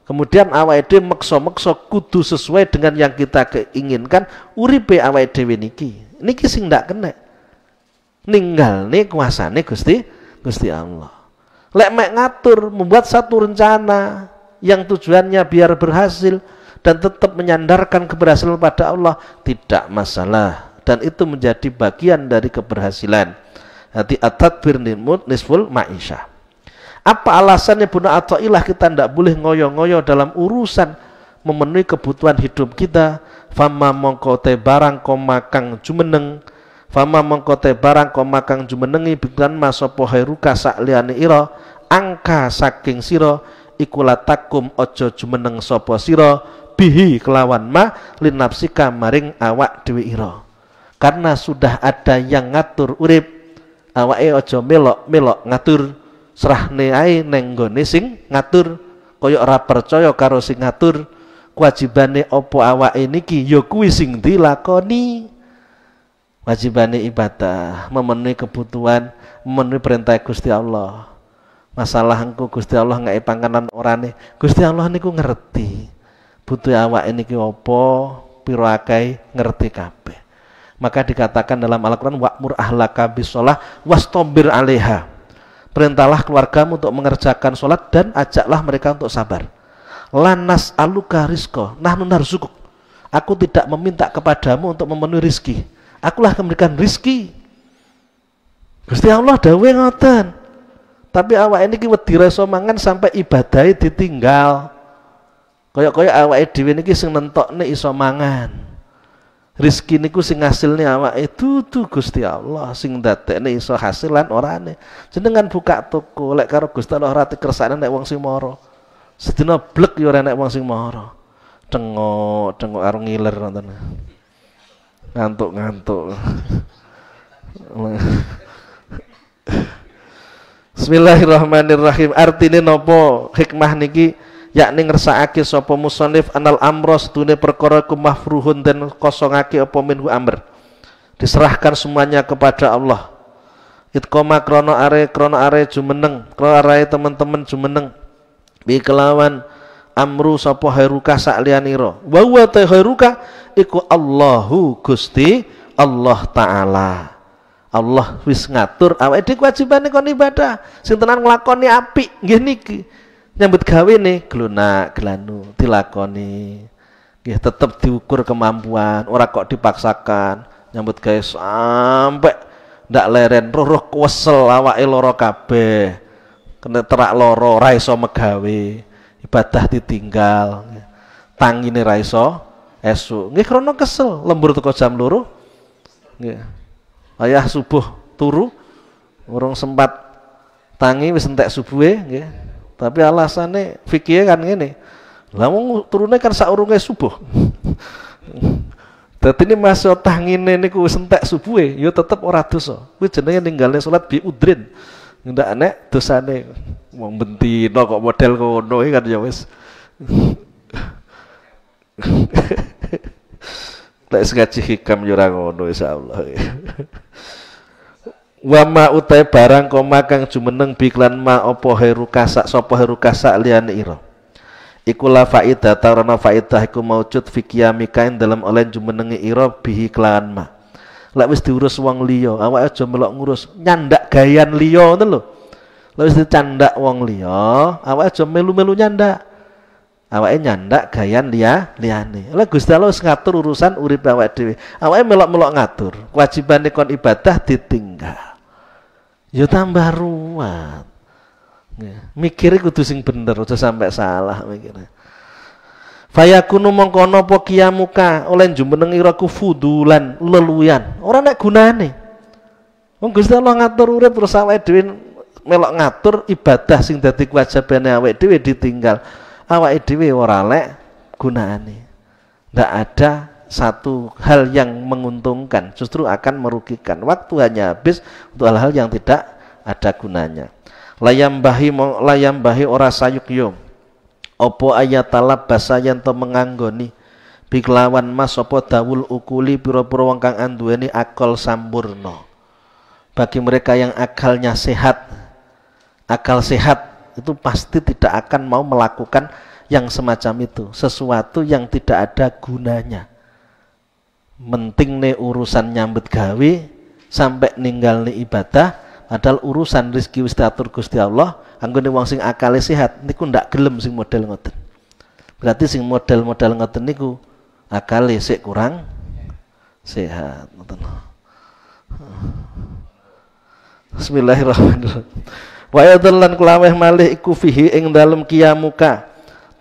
Kemudian awake dhewe meksa-meksa kudu sesuai dengan yang kita keinginkan, uripe awake dhewe niki sing ndak kena. Ninggalne kuasane Gusti Allah. Lek mek ngatur membuat satu rencana yang tujuannya biar berhasil dan tetap menyandarkan keberhasilan pada Allah, tidak masalah, dan itu menjadi bagian dari keberhasilan. Hati at-tadbir nisful ma'isyah. Apa alasannya Bunda Athaillah kita tidak boleh ngoyo-ngoyo dalam urusan memenuhi kebutuhan hidup kita? Fama mongkote barang komakang jumeneng, fama mongkote barang komakang jumenengi bidan masopo heruka sakliyane ira angka saking sira ikulatakum ojo jumeneng sopo sira bihi kelawan ma linapsika maring awak dhewe ira. Karena sudah ada yang ngatur urip, awake ojo melok-melok ngatur, serahne ae neng nggone sing ngatur, kaya ora percaya karo sing ngatur. Kewajibane apa awake niki ya kuwi sing dilakoni. Wajibane ibadah, memenuhi kebutuhan, memenuhi perintah Gusti Allah. Masalah engko Gusti Allah ngake panganan orane, Gusti Allah niku ngerti butuh awake niki apa, pira akeh ngerti kabeh. Maka dikatakan dalam Al-Quran wa'mur ahlaka bisolah wastabir alaiha. Perintahlah keluargamu untuk mengerjakan sholat dan ajaklah mereka untuk sabar. Lanas aluka rizko nahnu narzuquk. Aku tidak meminta kepadamu untuk memenuhi rizki, akulah memberikan rizki. Gusti Allah dawe ngoten. Tapi awak ini wedi reso mangan sampai ibadahnya ditinggal. Kaya-kaya awak dhewe niki sing nentokne iso mangan. Rizki niku sing ngasilne awake dudu Gusti Allah, sing ndadekne iso hasilan orane. Jenengan buka toko lek karo Gusti Allah ora dikersakne nek wong sing mara. Sedina blek ya ora nek wong sing mara. Cengok karo ngiler ngoten. Ngantuk-ngantuk. Bismillahirrahmanirrahim. Artine napa hikmah niki? Yakni ngersakake sapa musannif anal amra sedune perkara ku mafruhun dan kosongake apa minhu amr. Diserahkan semuanya kepada Allah. Itqama krana are jumeneng, krana are teman-teman jumeneng. Bi kelawan amru sapa hairuka sakliyanira. Wa huwa ta hairuka iku Allahu Gusti Allah taala. Allah wis ngatur awake dhewe kewajibane kon ibadah. Sing tenan nglakoni apik nggih niki. Nyambut gawe nih glunak glanu dilakoni. Nggih tetep diukur kemampuan, ora kok dipaksakan. Nyambut gawe sampai ndak leren roh kuwesel awake lara kabeh. Kena terak lara ora iso megawe. Ibadah ditinggal. Tangine ra iso esuk. Nggih krana kesel, lembur teko jam 2. Nggih. Ayah subuh turu urung sempat tangi wis entek subuhe nggih. Tapi alasannya fikih kan ngene. Lah wong turune kan saurunge subuh. Dadi ini masih tangine niku wis entek subuhe ya tetep ora dosa. Kuwi jenenge ninggalne salat bi udrin. Ndak nek dosane wong bentino kok model ngono kan ya wis. Lek ngaji hikam yo ora ngono insyaallah. Wa ma utai barang koma kang jumeneng biklan ma apa heru kasak sapa heru kasak liyane ira. Iku la faidah tarana faidah iku maujud fi qiyamika ing dalem oleh jumenenge ira bihi kelawan ma. Lek wis diurus wong liya, awake aja melok ngurus nyandak gayan liya ngoten lho. Lek wis dicandak wong liya, awake aja melu-melu nyandak. Awake nyandak gayan liyane. Lah Gusti Allah wis ngatur urusan urip awake dhewe. Awake melok-melok ngatur, kewajibane kon ibadah ditinggal. Ya tambah ruwet. Mikire kudu sing bener, aja sampai salah mikire. Fayakunu mongkono apa kiyamuka oleh jumeneng ira ku fudulan leluyan. Ora nek gunane. Wong Gusti Allah ngatur urip terus awake dhewe melok ngatur ibadah sing dadi kewajibane awake dhewe ditinggal. Awake dhewe ora lek gunane. Ndak ada satu hal yang menguntungkan, justru akan merugikan. Waktu hanya habis untuk hal-hal yang tidak ada gunanya. Layam bahi ora sayuk yo. Opo ayat talab basa yen to menganggoni biklawan mas opo dawul ukuli pira-pira wong kang anduweni akal sampurna. Bagi mereka yang akalnya sehat, akal sehat itu pasti tidak akan mau melakukan yang semacam itu, sesuatu yang tidak ada gunanya. Menting nih urusan nyambut gawe sampai ninggal nih ibadah, padahal urusan rezeki wis diatur Gusti Allah. Anggone wong sing akale sehat niku ndak gelem sing model ngoten. Berarti sing model-model ngoten niku akale sik kurang sehat ngoten. Bismillahirrahmanirrahim. Wa yadallan kulaweh malih iku fihi ing dalem kiyamuka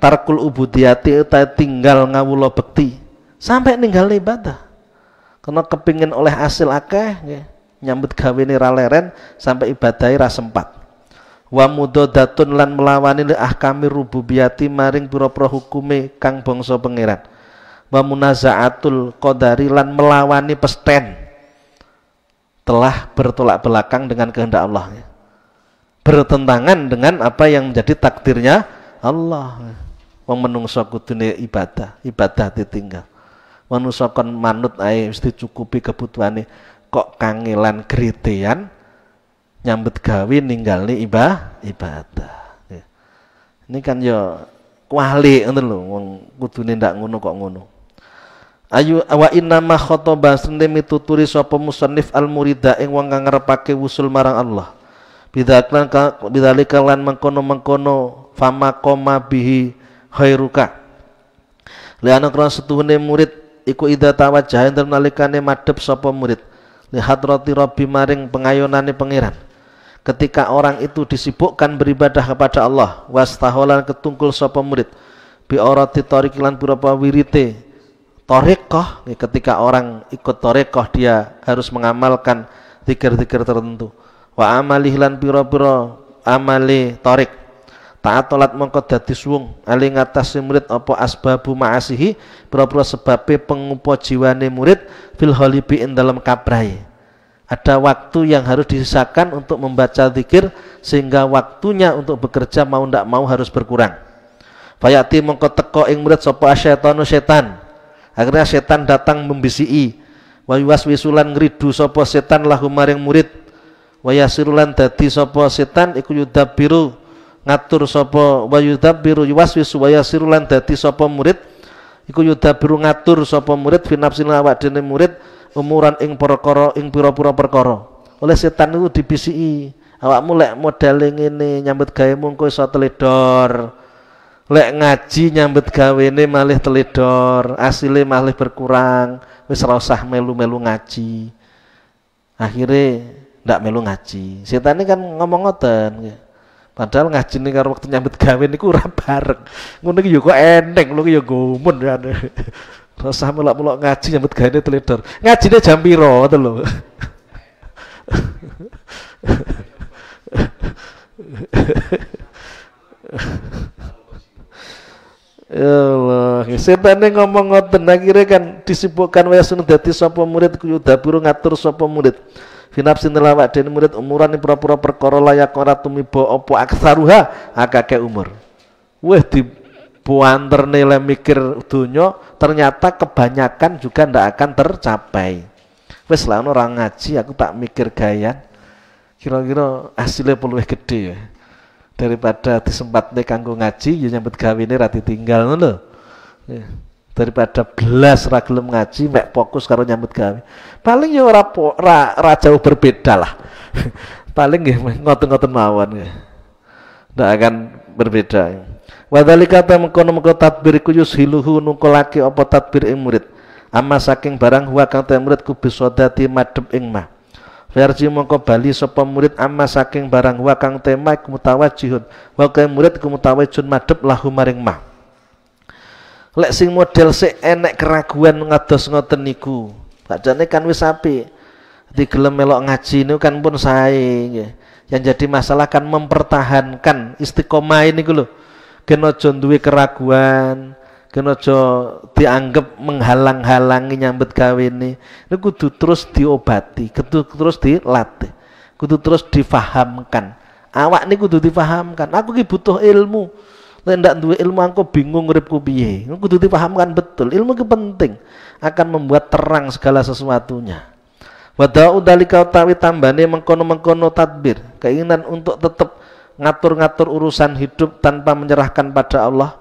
tarkul ubudiyati ta tinggal ngawula bekti sampai ninggal ibadah. Karena kepingin oleh hasil akeh nggih, nyambut gawene ra leren sampai ibadahe ra sempat. Wa mudadatun lan melawani li ahkami rububiyati maring pira-pira hukume kang bangsa pangeran. Wa munazaatul qadari lan melawani pesten telah bertolak belakang dengan kehendak Allah. Bertentangan dengan apa yang menjadi takdirnya Allah. Wong menungso kudune ibadah ditinggal. Manusia kon manut ae wis dicukupi kebutuhane, kok kangelan gretean nyambut gawe ninggalne ibadah. Ini kan ya kuali ngoten lho, wong kudune ndak ngono kok ngono. Ayu wa inna ma khataba sende mituturi sapa musannif al murida ing wong kang ngarepake wusul marang Allah. Bidzalika lan mengkono-mengkono fama qoma bihi khairuka. Liana krono setuhune murid iku idza tawajjaha ing nalikane madhep sapa murid li hadrati rabbi maring pengayonane pangeran. Ketika orang itu disibukkan beribadah kepada Allah, wastaholan ketungkul sapa murid bi orati tariqilan pira-pira wirite thariqah. Ketika orang ikut thariqah dia harus mengamalkan zikir-zikir tertentu. Wa amalih lan pira-pira amali thariq ta'atolat mongko dadi suwung ali ngatasi murid apa asbabu ma'asihi pira-pira sebabe pengupa jiwane murid fil halibi ing dalam kabrai. Ada waktu yang harus disisakan untuk membaca zikir sehingga waktunya untuk bekerja mau ndak mau harus berkurang. Fayati mongko teko ing murid sapa syaitanu setan. Akhirnya setan datang membisiki. Wa yuwaswisulan ngridu sapa setan lahu maring murid. Wa yasirulan dadi sapa setan iku yudabbiru ngatur sapa wa yudabbiru yuwaswisu wa yasirulan dadi sapa murid iku yudabbiru ngatur sapa murid fi nafsil awak dene murid umuran ing perkara ing pira-pira perkara. Oleh setan itu dibisiki, Awakmu lek modele ngene nyambut gawe mungko iso teledor. Lek ngaji nyambut gawene malih teledor, asile malih berkurang. Wis ora usah melu-melu ngaji. Akhire ndak melu ngaji. Setane kan ngomong ngoten. Padahal ngajine karo waktu nyambut gawe niku ora bareng. Ngono iki yo kok enteng, lho yo gumun ya. Ora usah melok-melok ngaji nyambut gawe teledor. Ngajine jam piro ngoten lho. Ya Allah, setane ngomong ngoten akhirnya kan disibukkan waya sunah dadi sapa murid kudu daburu ngatur sapa murid. Finapsin lawak den murid umuran pura-pura perkara layak ora tumiba apa aksaruha akake umur. Weh dibuanterne le mikir donya ternyata kebanyakan juga ndak akan tercapai. Wis lah orang ngaji aku tak mikir gayan. Kira-kira hasilnya luwih gede ya. Daripada disempatne kanggo ngaji ya nyambut gawene ra ditinggal ngono lho. Ya. Daripada belas ra gelem ngaji mek fokus karo nyambut gawe. Paling ya ora jauh berbeda lah. Paling nggih ngoten-ngoten mawon nggih. Ndak akan berbeda. Wa dzalika ta mengkono-mengkono tadbir iku yushiluhu nukulake apa tadbir ing murid. Amma saking barang huwa kang te murid ku bisodati madhep ing mah. Versi mongko bali sapa murid amma saking barang wa kang tema mutawajjihun wa kang murid ku mutawajjun madhep lahu maring mah. Lek sing model sik enek keraguan ngados ngoten niku sakjane kan wis apik digelem melok ngaji niku kan pun sae nggih. Yang jadi masalah kan mempertahankan istiqomah niku lho gen aja duwe keraguan, gen aja dianggap menghalang-halangi nyambut gawene. Niku kudu terus diobati, kudu terus dilatih, kudu terus difahamkan. Awak niku kudu difahamkan. Aku ki butuh ilmu. Lek ndak duwe ilmu aku bingung uripku piye. Kudu dipahamkan betul. Ilmu ki penting, akan membuat terang segala sesuatunya. Wada'u dalika utawi tambane mengkono-mengkono tadbir, keinginan untuk tetap ngatur-ngatur urusan hidup tanpa menyerahkan pada Allah.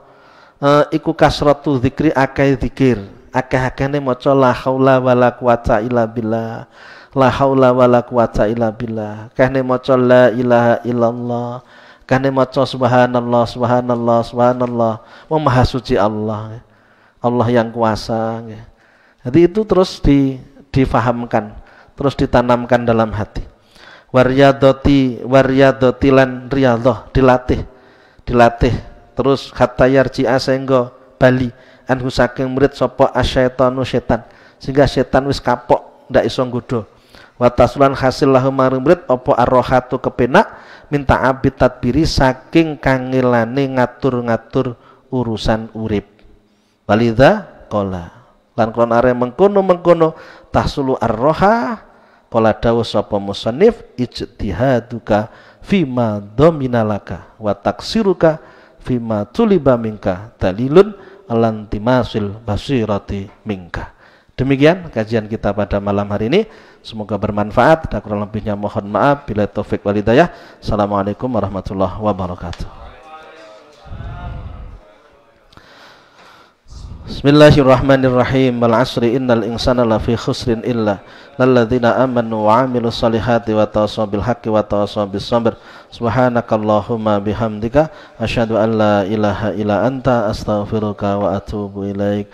Iku kasratu zikri akeh zikir, akeh-akehne maca la haula wala quwata illa billah, la haula wala quwata illa billah, akehne maca la ilaha illallah, akehne maca subhanallah subhanallah subhanallah, maha suci Allah, Allah yang kuasa. Jadi itu terus difahamkan, terus ditanamkan dalam hati. Waryadoti lan riyadhah, dilatih terus hatta yarji'a sehingga bali anhu saking murid sapa asyaitanu setan, sehingga setan wis kapok ndak iso nggodha. Wa tasulan hasil lahu maring murid apa arrohatu kepenak minta abid tadbiri saking kangelane ngatur-ngatur urusan urip. Walidha qala lan kon are mengkono tahsulu arroha qala dawu sapa musannif ijtihaduka fima dominalaka wa taksiruka fima tuliba minka dalilun alantimasil basirati minka. Demikian kajian kita pada malam hari ini, semoga bermanfaat. Dan kurang lebihnya mohon maaf. Bila taufik wal hidayah. Assalamualaikum warahmatullahi wabarakatuh. Bismillahirrahmanirrahim. Wal asri innal insana lafi khusrin illa lalladzina amanu wa amilus salihati wa tawassaw bil haqqi wa tawassaw bis sabr. Subhanakallahumma bihamdika asyhadu an la ilaha illa anta astaghfiruka wa atubu ilaik.